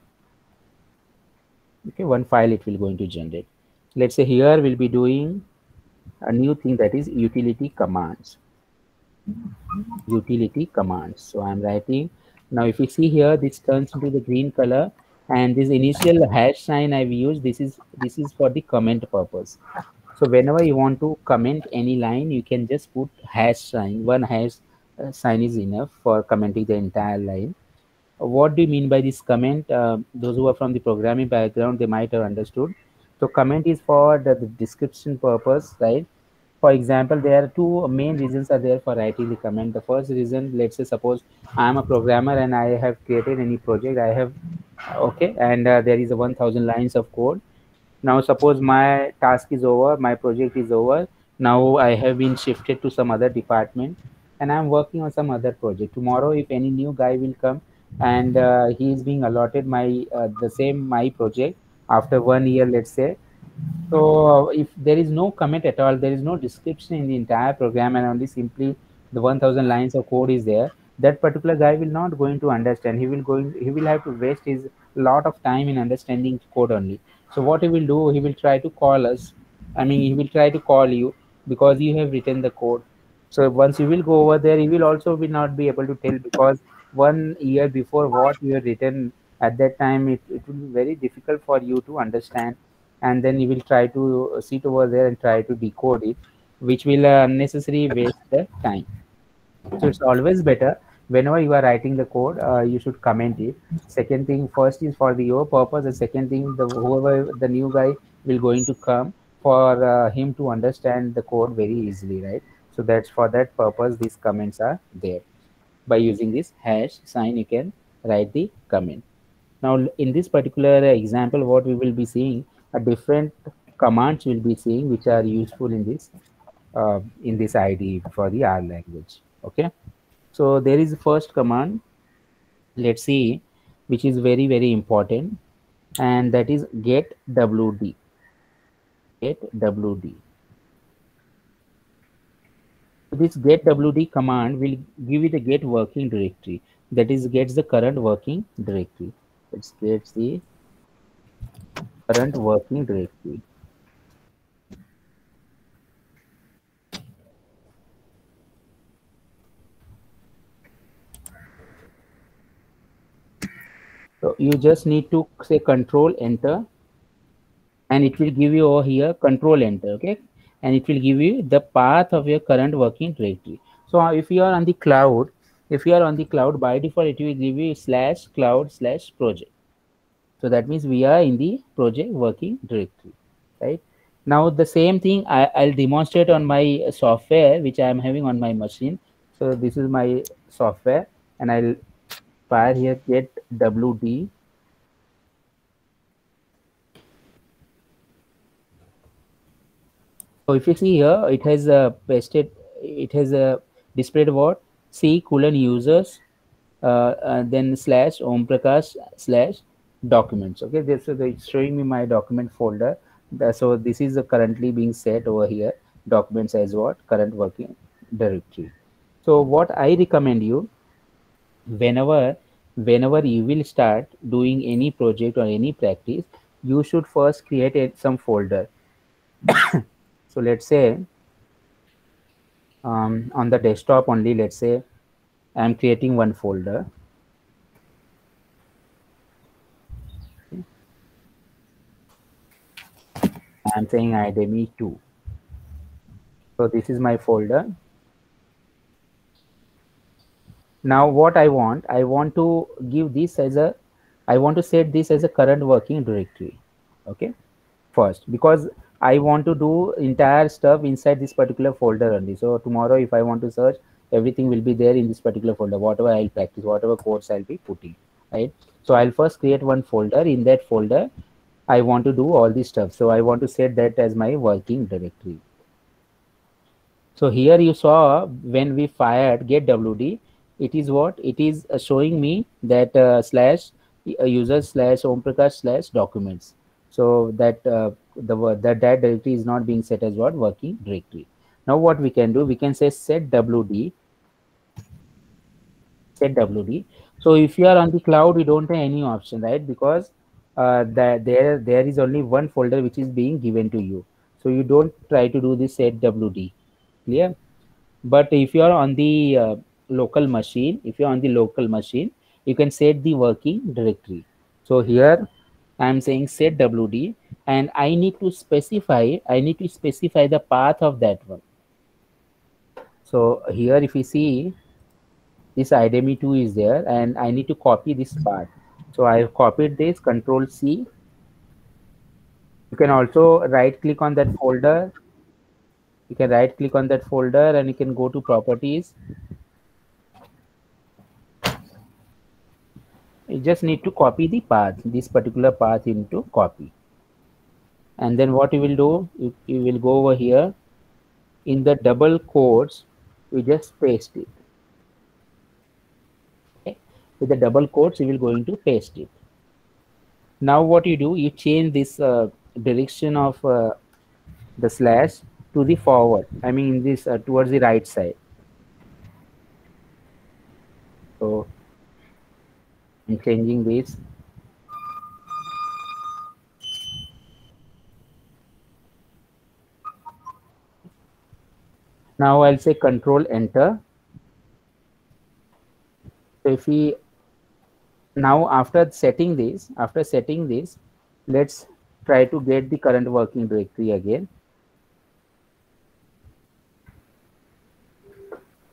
Okay, one file it will going to generate. Let's say here we'll be doing a new thing, that is utility commands. So I'm writing. Now if you see here, this turns into the green color, and this initial hash sign I've used, this is for the comment purpose. So whenever you want to comment any line, you can just put hash sign. One hash sign is enough for commenting the entire line. What do you mean by this comment? Those who are from the programming background, they might have understood. So comment is for the description purpose, right? For example, there are two main reasons are there for writing the comment. The first reason, let's say suppose I am a programmer and I have created any project. I have and there is a 1000 lines of code. Now suppose my task is over, my project is over. Now I have been shifted to some other department, and I'm working on some other project. Tomorrow, if any new guy will come, and he is being allotted my project after 1 year, let's say. So if there is no comment at all, there is no description in the entire program, and only simply the 1000 lines of code is there, that particular guy will not going to understand. He will have to waste his lot of time in understanding code only. So what he will do, he will try to call us. I mean, he will try to call you because you have written the code. So once you will go over there, he will also will not be able to tell, because 1 year before what you have written at that time, it will be very difficult for you to understand, and then you will try to sit over there and try to decode it, which will unnecessarily waste the time. So it's always better, whenever you are writing the code, you should comment it. Second thing, first is for your purpose, and second thing, whoever the new guy will going to come, for him to understand the code very easily, right? So that's for that purpose these comments are there. By using this hash sign, you can write the comment. Now in this particular example, what we will be seeing, a different commands will be seeing which are useful in this IDE for the R language. Okay, so there is the first command, let's see, which is very, very important, and that is get WD. Get WD. This get WD command will give you the get working directory, that is gets the current working directory. Let's get the current working directory. So you just need to say control enter, and it will give you over here control enter. Okay, and it will give you the path of your current working directory. So if you are on the cloud, by default it will give you /cloud/project. So that means we are in the project working directory, right? Now the same thing I'll demonstrate on my software which I am having on my machine. So this is my software, and I'll fire here get WD. So if you see here, it has displayed what C:users, then /omprakash/documents. Okay, so it's showing me my document folder. So this is currently being set over here, documents as what current working directory. So what I recommend you, whenever you will start doing any project or any practice, you should first create some folder. So let's say on the desktop only, let's say I'm creating one folder. I'm saying IDEME2. So this is my folder. Now what I want to give this as a, I want to set this as a current working directory. Okay, first, because I want to do entire stuff inside this particular folder only. So tomorrow if I want to search, everything will be there in this particular folder, whatever I'll practice, whatever course I'll be putting, right? So I'll first create one folder. In that folder I want to do all this stuff, so I want to set that as my working directory. So here you saw when we fired get WD, it is what it is showing me that /users/omprakash/documents. So that that directory is not being set as what working directory. Now what we can do, we can say set WD. So if you are on the cloud, you don't have any option, right? Because there is only one folder which is being given to you. So you don't try to do this set WD. Clear? But if you are on the local machine, you can set the working directory. So here I am saying set WD, and I need to specify the path of that one. So here if you see, this IDEME2 is there, and I need to copy this path. So I have copied this, Control C. You can also right click on that folder. You can right click on that folder and you can go to properties. You just need to copy the path, this particular path you need to copy. And then what you will do, you will go over here in the double quotes, you just paste it. Okay. With the double quotes, you will going to paste it. Now what you do, you change this direction of the slash to the forward, I mean this towards the right side. So I'm changing this. Now I'll say Control Enter. So if we now after setting this, let's try to get the current working directory again.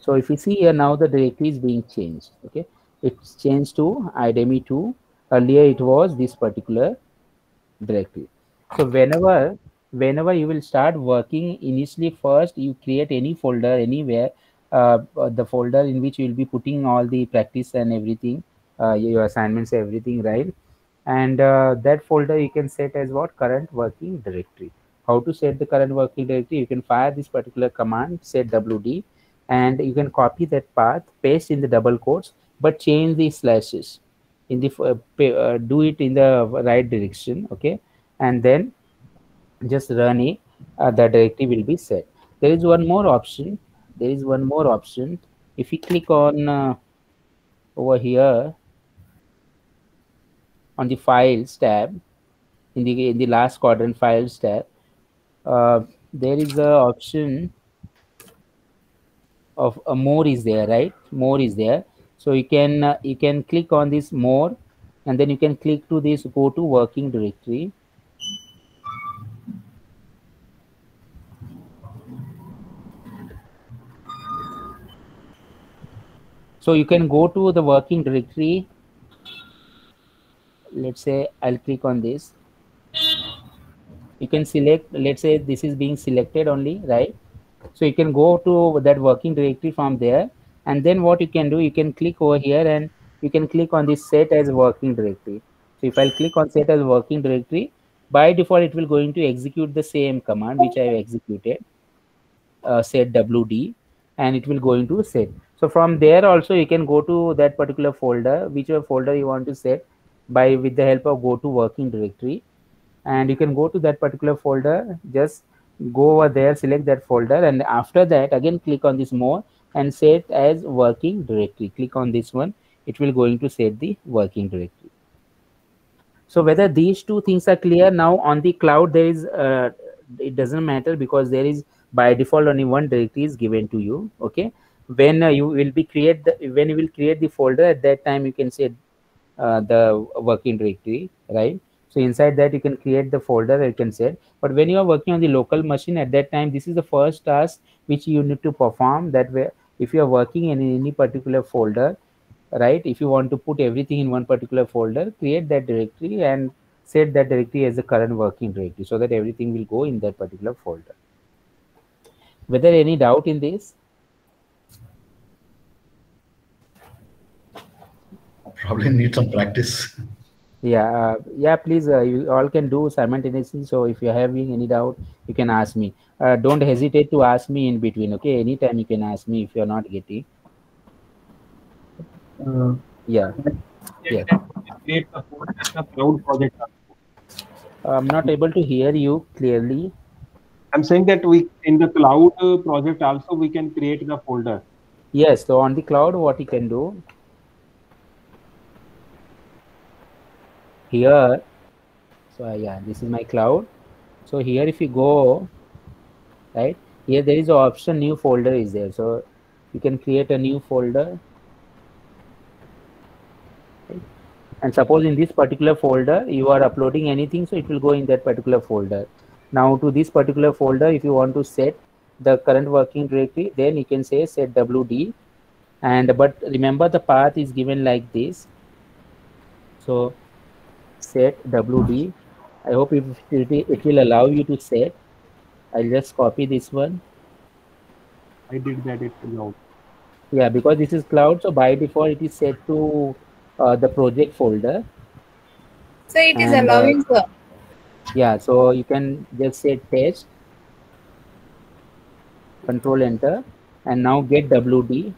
So if you see here, now the directory is being changed. Okay, it's changed to IDEME2. Earlier it was this particular directory. So whenever you will start working, initially first you create any folder anywhere, the folder in which you will be putting all the practice and everything, your assignments, everything, right? And that folder you can set as what? Current working directory. How to set the current working directory? You can fire this particular command, set wd, and you can copy that path, paste in the double quotes, but change the slashes in the do it in the right direction, okay? And then just run it, the directory will be set. There is one more option. There is one more option. If you click on over here on the files tab, in the last quadrant files tab, there is a option of more is there, right? More is there. So you can click on this more, and then you can click to this go to working directory. So you can go to the working directory. Let's say I'll click on this. You can select, let's say this is being selected only, right? So you can go to that working directory from there, and then what you can do, you can click over here and you can click on this set as working directory. So if I'll click on set as working directory, by default it will going to execute the same command which I have executed, set wd, and it will going to set. So from there also you can go to that particular folder, whichever folder you want to set, by with the help of go to working directory, and you can go to that particular folder, just go over there, select that folder, and after that again click on this more and set as working directory. Click on this one, it will going to set the working directory. So whether these two things are clear now, on the cloud there is it doesn't matter, because there is by default only one directory is given to you, okay? When you will be when you will create the folder, at that time you can set the working directory, right? So inside that you can create the folder, you can set. But when you are working on the local machine, at that time this is the first task which you need to perform. That way, if you are working in any particular folder, right, if you want to put everything in one particular folder, create that directory and set that directory as the current working directory, so that everything will go in that particular folder. Whether any doubt in this? Probably need some practice. Yeah, yeah, please, you all can do simultaneously. So if you're having any doubt, you can ask me. Don't hesitate to ask me in between, okay? Anytime you can ask me if you're not getting. Yeah. Yeah. Create a cloud project. I'm not able to hear you clearly. I'm saying that we in the cloud project also we can create the folder. Yes. So on the cloud, what you can do here. So yeah, this is my cloud. So here, if you go right here, there is an option new folder is there. So you can create a new folder. And suppose in this particular folder you are uploading anything, so it will go in that particular folder. Now to this particular folder, if you want to set the current working directory, then you can say set wd, and but remember the path is given like this. So set wd. I hope it will allow you to set. I'll just copy this one. I did that it cloud. Yeah, because this is cloud, so by default it is set to the project folder. So it is And, allowing, sir. yeah, so you can just say test, control enter, and now get wd.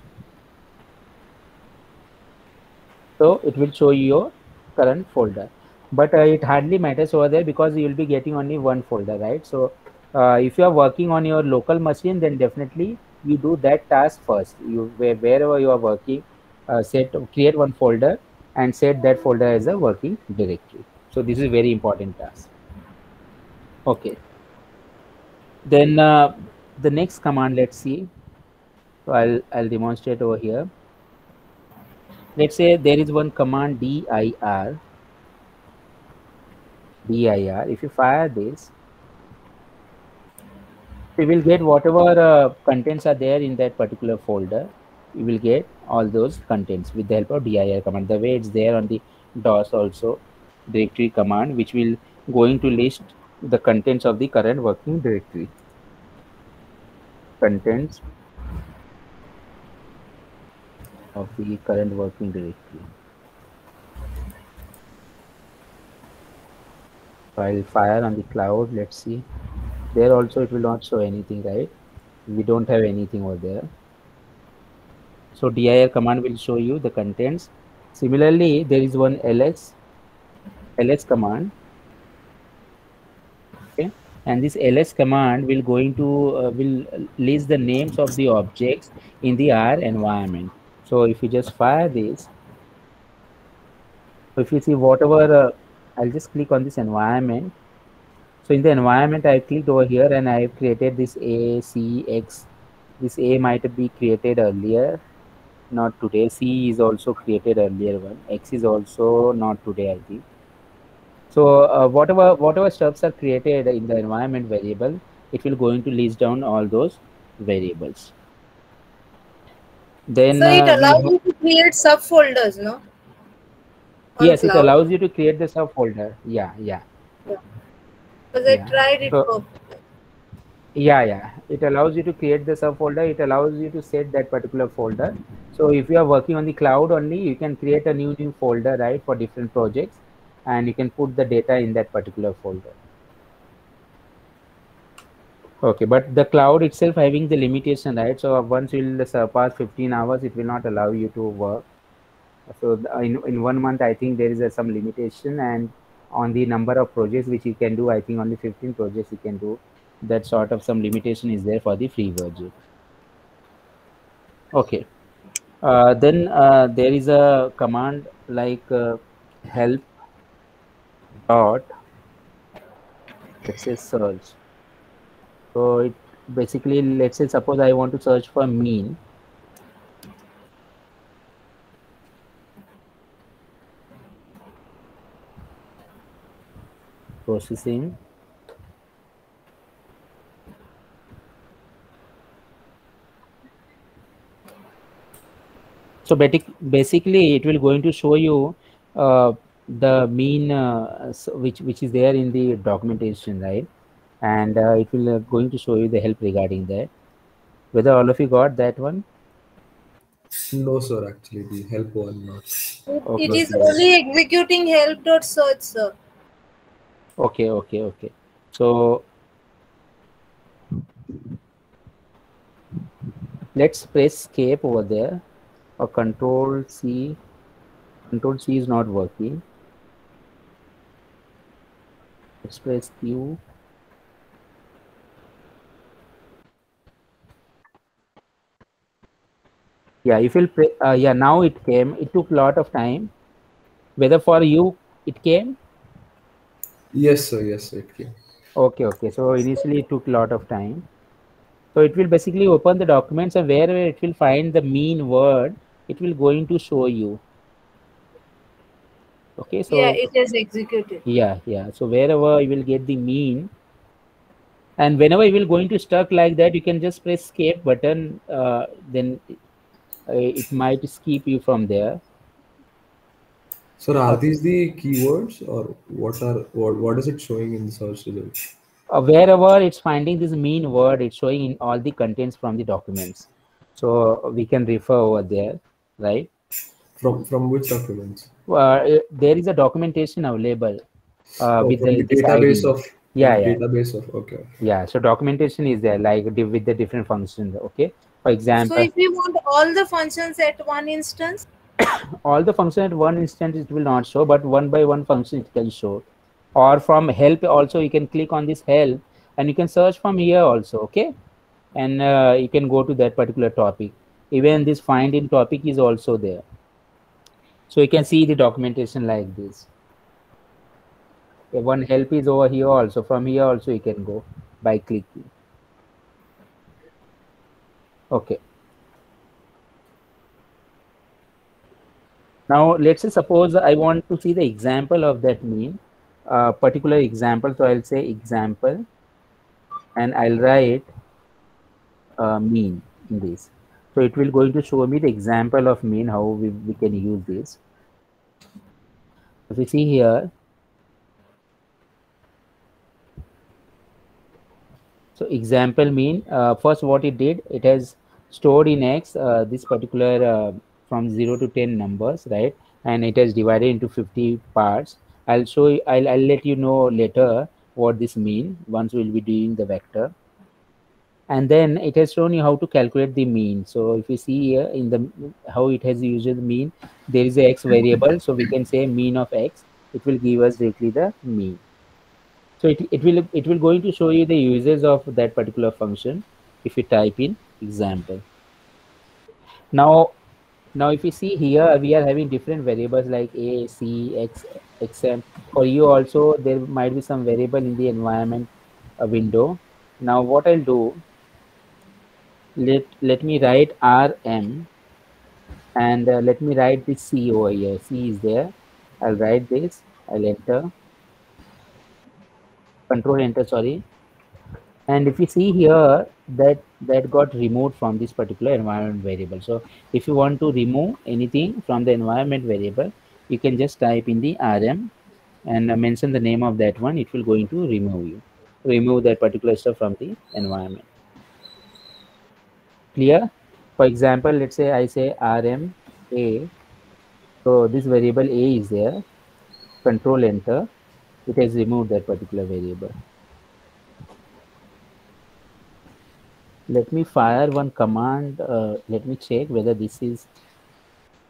So it will show you your current folder, but it hardly matters over there, because you will be getting only one folder, right? So if you are working on your local machine, then definitely you do that task first. You wherever you are working, create one folder and set that folder as a working directory. So this is very important task. Okay. Then the next command, let's see. So I'll demonstrate over here. Let's say there is one command dir. If you fire this, you will get whatever contents are there in that particular folder. You will get all those contents with the help of dir command. The way it's there on the DOS also, directory command, which will going to list the contents of the current working directory. Contents of the current working directory. So I'll fire on the cloud. Let's see. There also it will not show anything, right? We don't have anything over there. So dir command will show you the contents. Similarly, there is one ls command. Okay, and this ls command will going to will list the names of the objects in the R environment. So if you just fire this, so if you see whatever, I'll just click on this environment. So in the environment, I clicked over here and I've created this A, C, X. This A might be created earlier, not today. C is also created earlier one. X is also not today, I think. So whatever stuffs are created in the environment variable, it will going to list down all those variables. Then So it allows you to create subfolders, no? On yes, it cloud. allows you to create the subfolder. Yeah. Because I tried it So, it allows you to create the subfolder. It allows you to set that particular folder. So if you are working on the cloud only, you can create a new folder, right, for different projects, and you can put the data in that particular folder. Okay, but the cloud itself having the limitation, right? So once you will surpass 15 hours, it will not allow you to work. So in 1 month, I think there is some limitation, and on the number of projects which you can do, I think only 15 projects you can do. That sort of some limitation is there for the free version. Okay. Then there is a command like help dot, let's say search. So it basically, let's say suppose I want to search for mean. Processing. So basically, it will going to show you the mean which is there in the documentation, right? And it will going to show you the help regarding that. Whether all of you got that one? No, sir. Actually, the help one not. Okay. It is only executing help.search, sir. Okay. So let's press escape over there, or control C. Control C is not working. Let's press Q. Yeah, if you'll yeah, now it came. It took a lot of time. Whether for you it came? Yes, sir. Yes, it came. Okay. So initially it took a lot of time. So it will basically open the documents, and wherever it will find the mean word, it will going to show you. Okay, so yeah, it is executed. Yeah. So wherever you will get the mean, and whenever you will going to stuck like that, you can just press escape button. Then it might skip you from there. Sir, are these the keywords, or what is it showing in the search results? Wherever it's finding this mean word, it's showing in all the contents from the documents. So we can refer over there, right? From which documents? There is a documentation available with the this database ID. of database of okay. Yeah, so documentation is there, like with the different functions. Okay, for example, So if we want all the functions at one instance, all the functions at one instance it will not show, but one by one function it can show. Or from help also, you can click on this help and you can search from here also. Okay, and you can go to that particular topic. Even this find in topic is also there, so you can see the documentation like this. One help is over here also. From here also you can go by clicking. Okay. Now let's say suppose I want to see the example of that mean, particular example. So I'll say example, and I'll write mean in this. So it will going to show me the example of mean, how we can use this. If you see here, so example mean, first what it did, it has stored in X this particular from 0 to 10 numbers, right? And it has divided into 50 parts. I'll show you, I'll let you know later what this mean once we'll be doing the vector. And then it has shown you how to calculate the mean. So if you see here in the how it has used the mean, there is a x variable, so we can say mean of x. It will give us directly the mean. So it will going to show you the uses of that particular function if you type in example. Now if you see here, we are having different variables like a, c, x, xm. For you also, there might be some variable in the environment window. Now what I'll do, let me write rm, and let me write this c over here. C is there. I'll write this. I'll enter. Control enter. Sorry. And if you see here, that got removed from this particular environment variable. So if you want to remove anything from the environment variable, you can just type in the rm and mention the name of that one. It will going to remove that particular stuff from the environment. Clear? For example, let's say I say rm a. So this variable a is there. Control enter. It has removed that particular variable. Let me fire one command. Let me check whether this is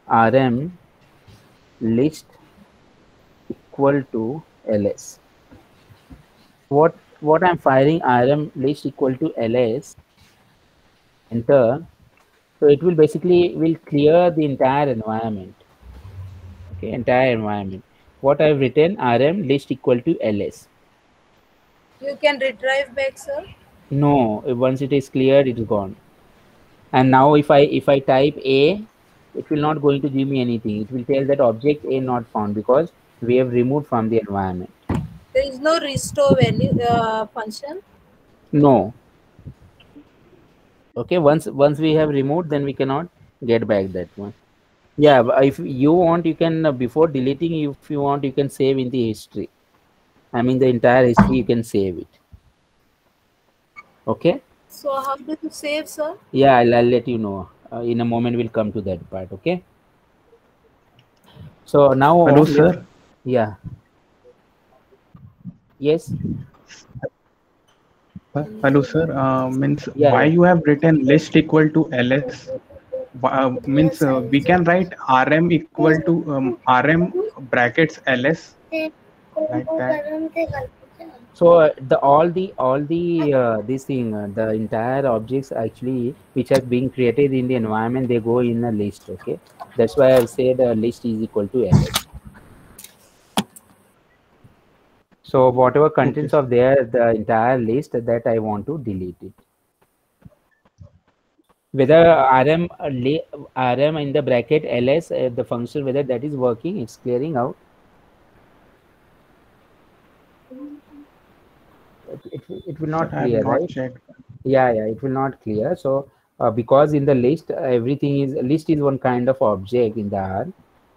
rm list equal to ls. What I'm firing rm list equal to ls. Enter. So it will basically will clear the entire environment. Okay, entire environment. What I've written, rm list equal to ls. You can retrieve back, sir. No, once it is cleared, it is gone. And now if I type a, it will not going to give me anything. It will tell that object a not found because we have removed from the environment. There is no restore value function. No. Okay, once we have removed, then we cannot get back that one. Yeah, but if you want, you can before deleting, if you want, you can save in the history. I mean the entire history, you can save it. Okay. So how do you save, sir? Yeah, I'll let you know. In a moment, we'll come to that part. Okay. So now. Hello, sir. Yeah. Yes. Hello, sir. Means Yeah, why yeah. you have written list equal to ls? Means we can write rm equal to rm brackets ls like that. So all the this thing, the entire objects actually which have been created in the environment, they go in a list. Okay, that's why I said list is equal to ls. So whatever contents of there, the entire list, that I want to delete it. Whether rm in the bracket ls, the function, whether that is working, it's clearing out. It will not clear, right? Yeah, it will not clear. So because in the list, everything is list is one kind of object in the R.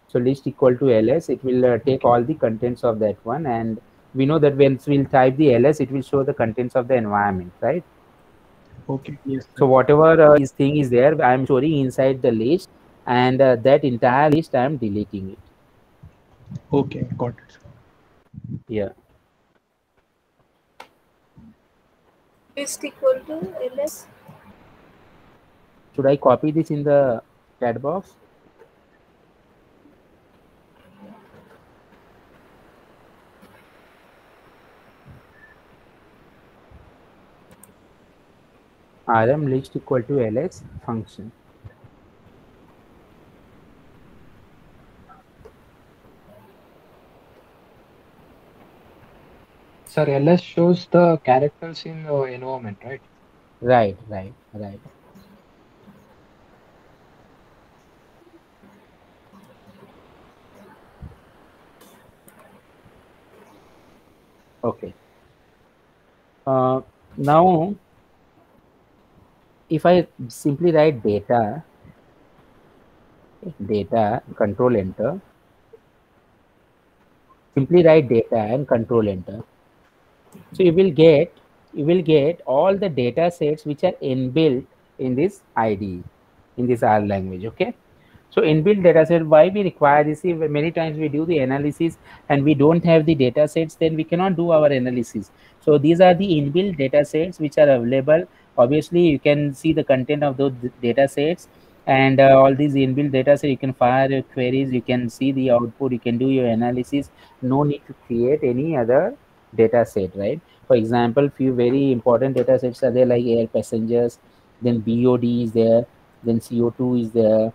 So list equal to ls, it will take all the contents of that one, and we know that when we'll type the ls, it will show the contents of the environment, right? Okay. Yes. So whatever this thing is there, I'm storing inside the list, and that entire list I'm deleting it. Okay, got it. Yeah. List equal to ls. Should I copy this in the chat box? Rm list equal to ls function. Sir, ls shows the characters in the environment, right? Right. Okay. Now, if I simply write data, control enter. Simply write data and control enter. So you will get all the data sets which are inbuilt in this IDE, in this R language. Okay. So inbuilt data set, why we require this? See, many times we do the analysis and we don't have the data sets, then we cannot do our analysis. So these are the inbuilt data sets which are available. Obviously, you can see the content of those data sets, and all these inbuilt data sets, you can fire your queries, you can see the output, you can do your analysis. No need to create any other data set, right? For example, few very important data sets are there, like air passengers, then BOD is there, then CO2 is there,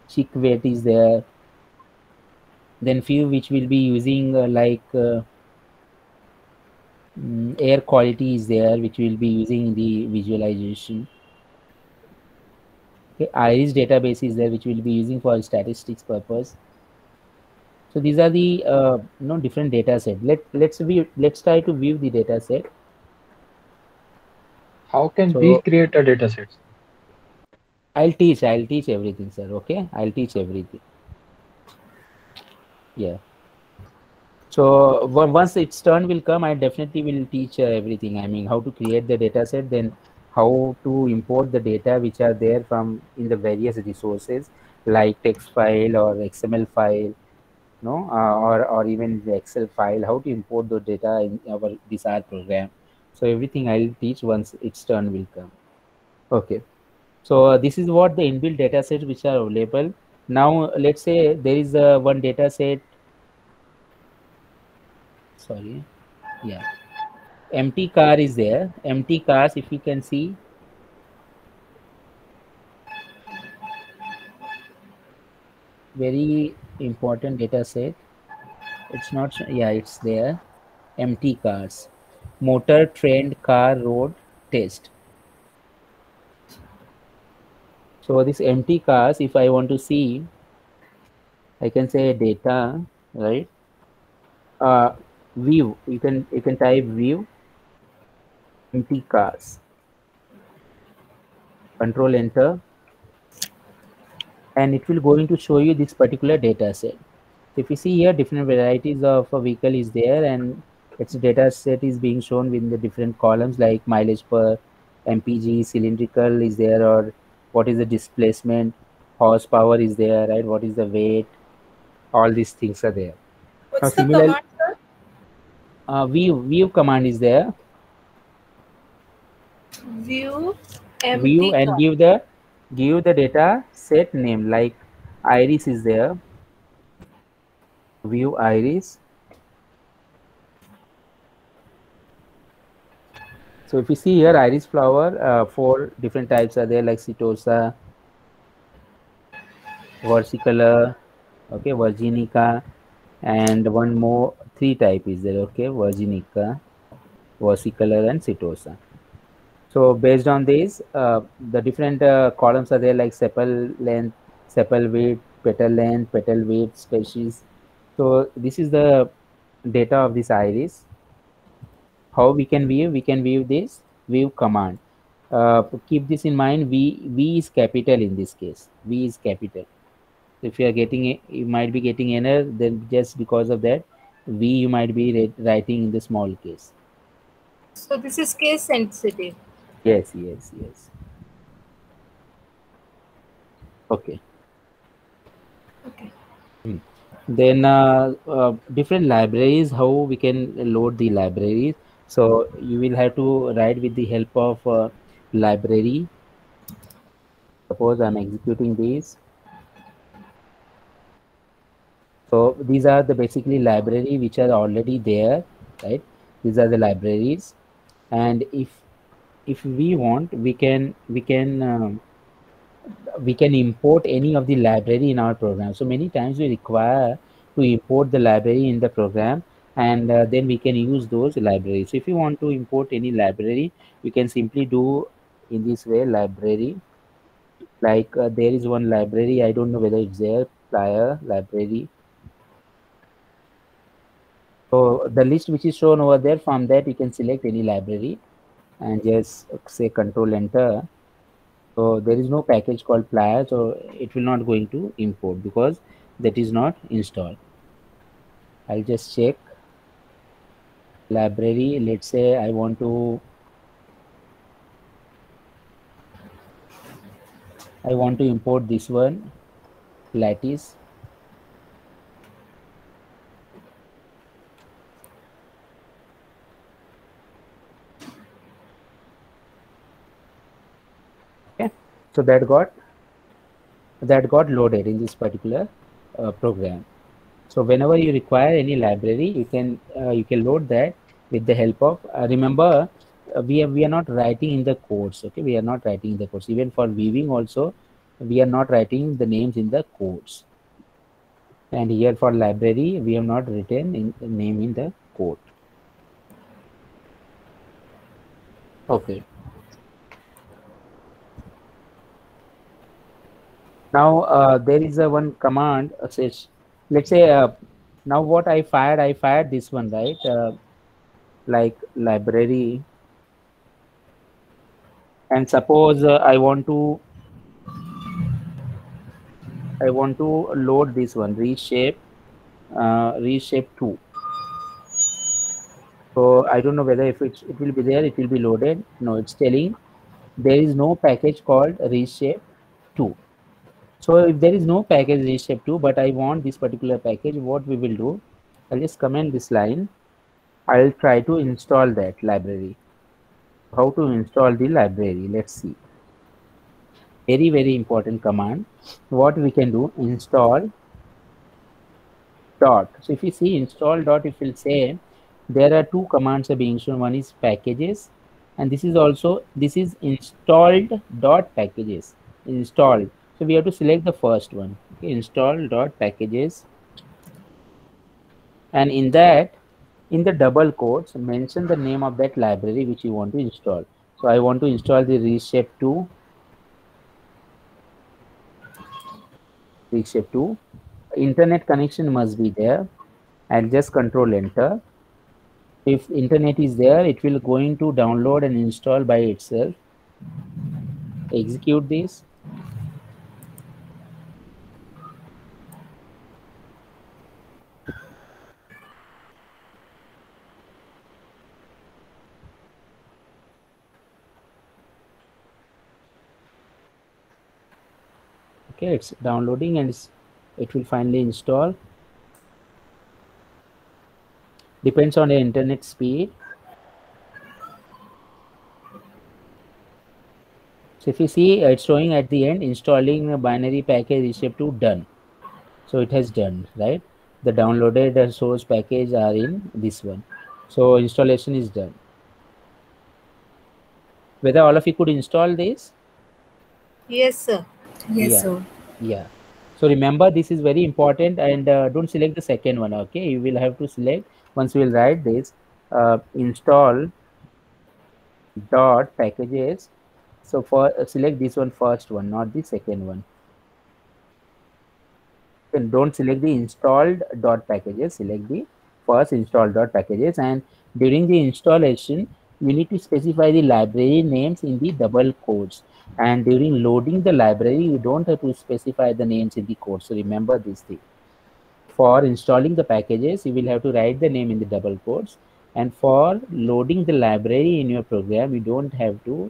chick weight is there, then few which will be using air quality is there, which will be using the visualization. Okay, iris database is there, which will be using for statistics purpose. So these are the different data set. Let's try to view the data set. How can So we create a data set? I'll teach everything, sir. Okay, I'll teach everything. Yeah. So once its turn will come, I definitely will teach everything. I mean, how to create the data set, then how to import the data which are there from in the various resources like text file or XML file, no, or even the Excel file. How to import the data in our this R program. So everything I'll teach once its turn will come. Okay. So this is what the inbuilt data sets which are available. Now let's say there is one data set. Sorry. Yeah. Empty car is there. Empty cars, if you can see. Very important data set. It's not, yeah, it's there. Empty cars. Motor, trend, car, road, test. So this empty cars, if I want to see, I can say data, right? View. You can type view empty cars. Control enter, and it will going to show you this particular data set. If you see here, different varieties of a vehicle is there, and its data set is being shown within the different columns like mileage per mpg, cylindrical is there, or what is the displacement, horsepower is there, right? What is the weight? All these things are there. What's the command, sir? View command is there. View empty View and car. give the data set name, like iris is there. View iris. So if you see here, iris flower, 4 different types are there, like Setosa, versicolor, okay, virginica, and one more, 3 type is there, okay, virginica, versicolor, and Setosa. So based on these, the different columns are there, like sepal length, sepal width, petal width, species. So this is the data of this iris. How we can view? We can view this view command. Keep this in mind. V is capital in this case. V is capital. If you are getting you might be getting error, then just because of that, V you might be writing in the small case. So this is case sensitive. Yes. Okay. Then different libraries, how we can load the libraries. So you will have to write with the help of library. Suppose I'm executing these. So these are the basically library which are already there, right? These are the libraries, and if we want, we can import any of the library in our program. So many times we require to import the library in the program, and then we can use those libraries. So if you want to import any library, we can simply do in this way, library. Like there is one library, I don't know whether it's there, Plier library. So the list which is shown over there, from that you can select any library and just say control enter. So there is no package called Plier, so it will not going to import because that is not installed. I'll just check library. Let's say I want to import this one. lattice. Okay, so that got loaded in this particular program. So whenever you require any library, you can load that with the help of remember we are not writing in the codes. Okay, we are not writing in the codes. Even for viewing also, we are not writing the names in the codes. And here for library, we have not written in the name in the code. Okay. Now there is a one command says, let's say now what I fired this one, right? Like library, and suppose I want to load this one reshape 2. So I don't know whether if it will be there, it will be loaded. No, it's telling there is no package called reshape 2. So if there is no package reshape 2, but I want this particular package, what we will do, I'll just comment this line. I'll try to install that library. How to install the library? Let's see. Very, very important command. What we can do, install dot. So if you see install dot, it will say there are two commands are being shown. One is packages, and this is installed dot packages. Installed. So we have to select the first one. Okay, install dot packages, and in that, in the double quotes, mention the name of that library which you want to install. So I want to install the reshape 2. Reshape 2. Internet connection must be there. I'll just control enter. If internet is there, it will going to download and install by itself. Execute this. Okay, it's downloading and it will finally install. Depends on the internet speed. So if you see, it's showing at the end installing a binary package reshape 2 done. So it has done, right? The downloaded source package are in this one. So installation is done. Whether all of you could install this? Yes, sir. Yes, sir. Yeah. So remember, this is very important, and don't select the second one. Okay, you will have to select once you will write this install dot packages. So for select this one first one, not the second one. And don't select the installed dot packages. Select the first installed dot packages, and during the installation, you need to specify the library names in the double quotes. And during loading the library, you don't have to specify the names in the code. So remember this thing. For installing the packages, you will have to write the name in the double quotes. And for loading the library in your program, you don't have to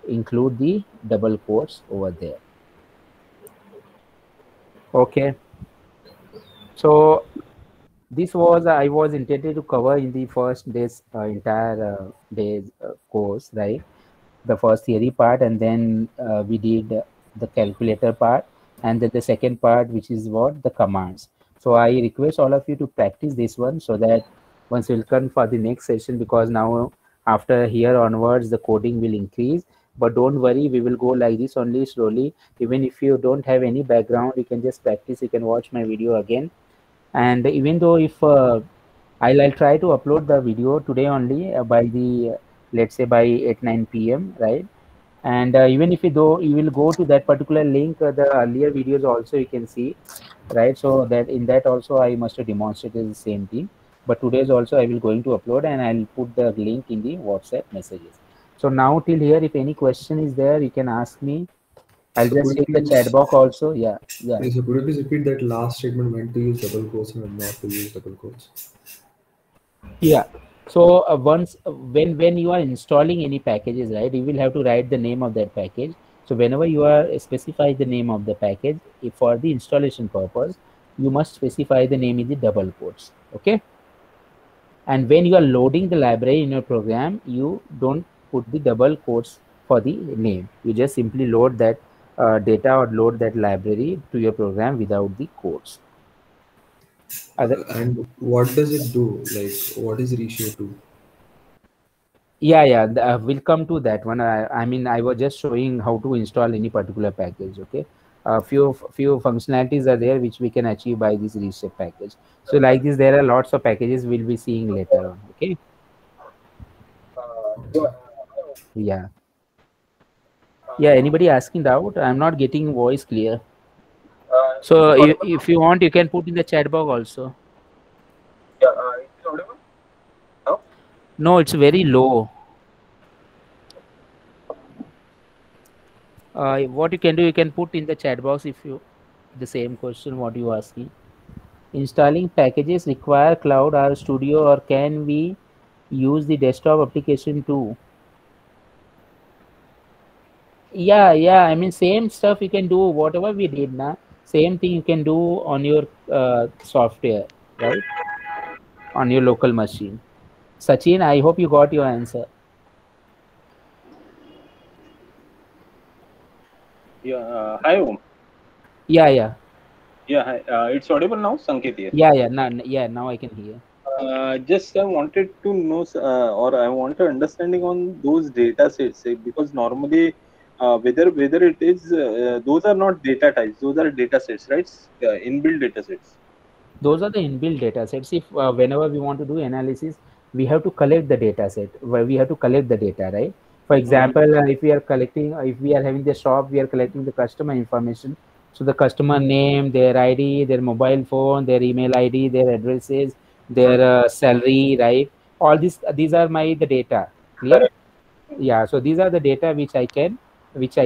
include the double quotes over there. Okay. So this was I was intended to cover in the first day's entire day's course, right? The first theory part, and then we did the calculator part, and then the second part, which is what the commands. So I request all of you to practice this one so that once you'll come for the next session, because now after here onwards the coding will increase. But don't worry, we will go like this only slowly. Even if you don't have any background, you can just practice. You can watch my video again. And even though if I'll try to upload the video today only by the let's say by 8-9 p.m. right? And even if you will go to that particular link, the earlier videos also you can see, right? So that in that also I must have demonstrated the same thing. But today's also I will going to upload, and I'll put the link in the WhatsApp messages. So now till here, if any question is there, you can ask me. I'll just take the chat box also. Yeah. So could you please repeat that last statement, when to use double quotes and when not to use double quotes? Yeah. So once when you are installing any packages, right, you will have to write the name of that package. So whenever you are specify the name of the package, if for the installation purpose, you must specify the name in the double quotes. Okay. And when you are loading the library in your program, you don't put the double quotes for the name. You just simply load that data or load that library to your program without the quotes. And what does it do? Like, what is Ratio 2? Yeah, we'll come to that one. I mean, I was just showing how to install any particular package. Okay, few functionalities are there which we can achieve by this reshape package. So like this, there are lots of packages we'll be seeing later on. Okay. Yeah. Yeah. Anybody asking doubt? I'm not getting voice clear. So if you want, you can put in the chat box also. Yeah, it's audible? No? No, it's very low. What you can do, you can put in the chat box if you the same question what you asking. Installing packages require Cloud or Studio, or can we use the desktop application too? Yeah, I mean, same stuff you can do whatever we did now. Same thing you can do on your software, right? On your local machine. Sachin, I hope you got your answer. Yeah, hi Om. Yeah. Yeah, hi. It's audible now, Sanket here. Yeah, now I can hear. Just I wanted to know, or I want to understanding on those data sets, because normally, whether it is those are not data types, those are data sets, right? Inbuilt data sets. Those are the inbuilt data sets. If whenever we want to do analysis, we have to collect the data set, where we have to collect the data, right? For example, if we are having the shop, we are collecting the customer information. So the customer name, their ID, their mobile phone, their email ID, their addresses, their salary, right? All these are the data. Clear? Yeah. So these are the data which I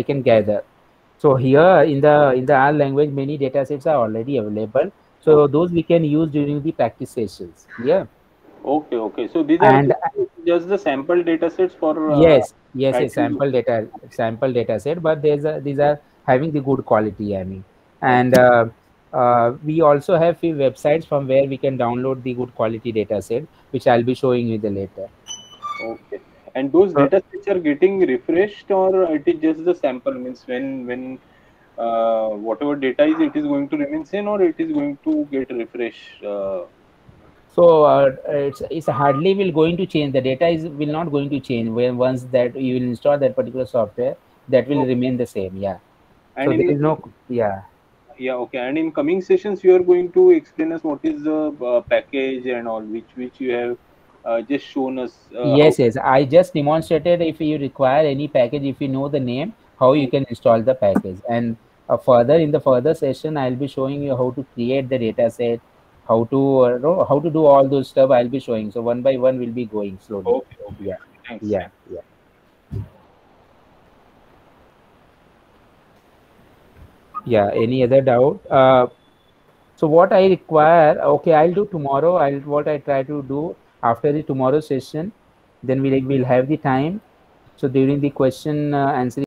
can gather. So here in the R language, many data sets are already available. So those we can use during the practice sessions. Yeah. Okay. So these are just the sample data sets for yes, sample data set, but these are having the good quality. I mean, and we also have few websites from where we can download the good quality data set, which I'll be showing you the later. Okay. And those data sets are getting refreshed, or it is just the sample? Means when whatever data is, it is going to remain same, or it is going to get refreshed? So it's hardly will going to change. The data will not going to change when once that you will install that particular software, that will remain the same. Yeah. And so there is no okay. And in coming sessions, you are going to explain us what is the package and all, which you have just shown us. Yes. I just demonstrated if you require any package, if you know the name, how you can install the package. And further in the further session, I'll be showing you how to create the data set, how to do all those stuff. I'll be showing. So one by one, we'll be going slowly. Okay. Yeah. Thanks. Yeah. Yeah. Any other doubt? So what I require, okay, I'll do tomorrow. What I try to do after the tomorrow session, then we'll have the time. So during the question answering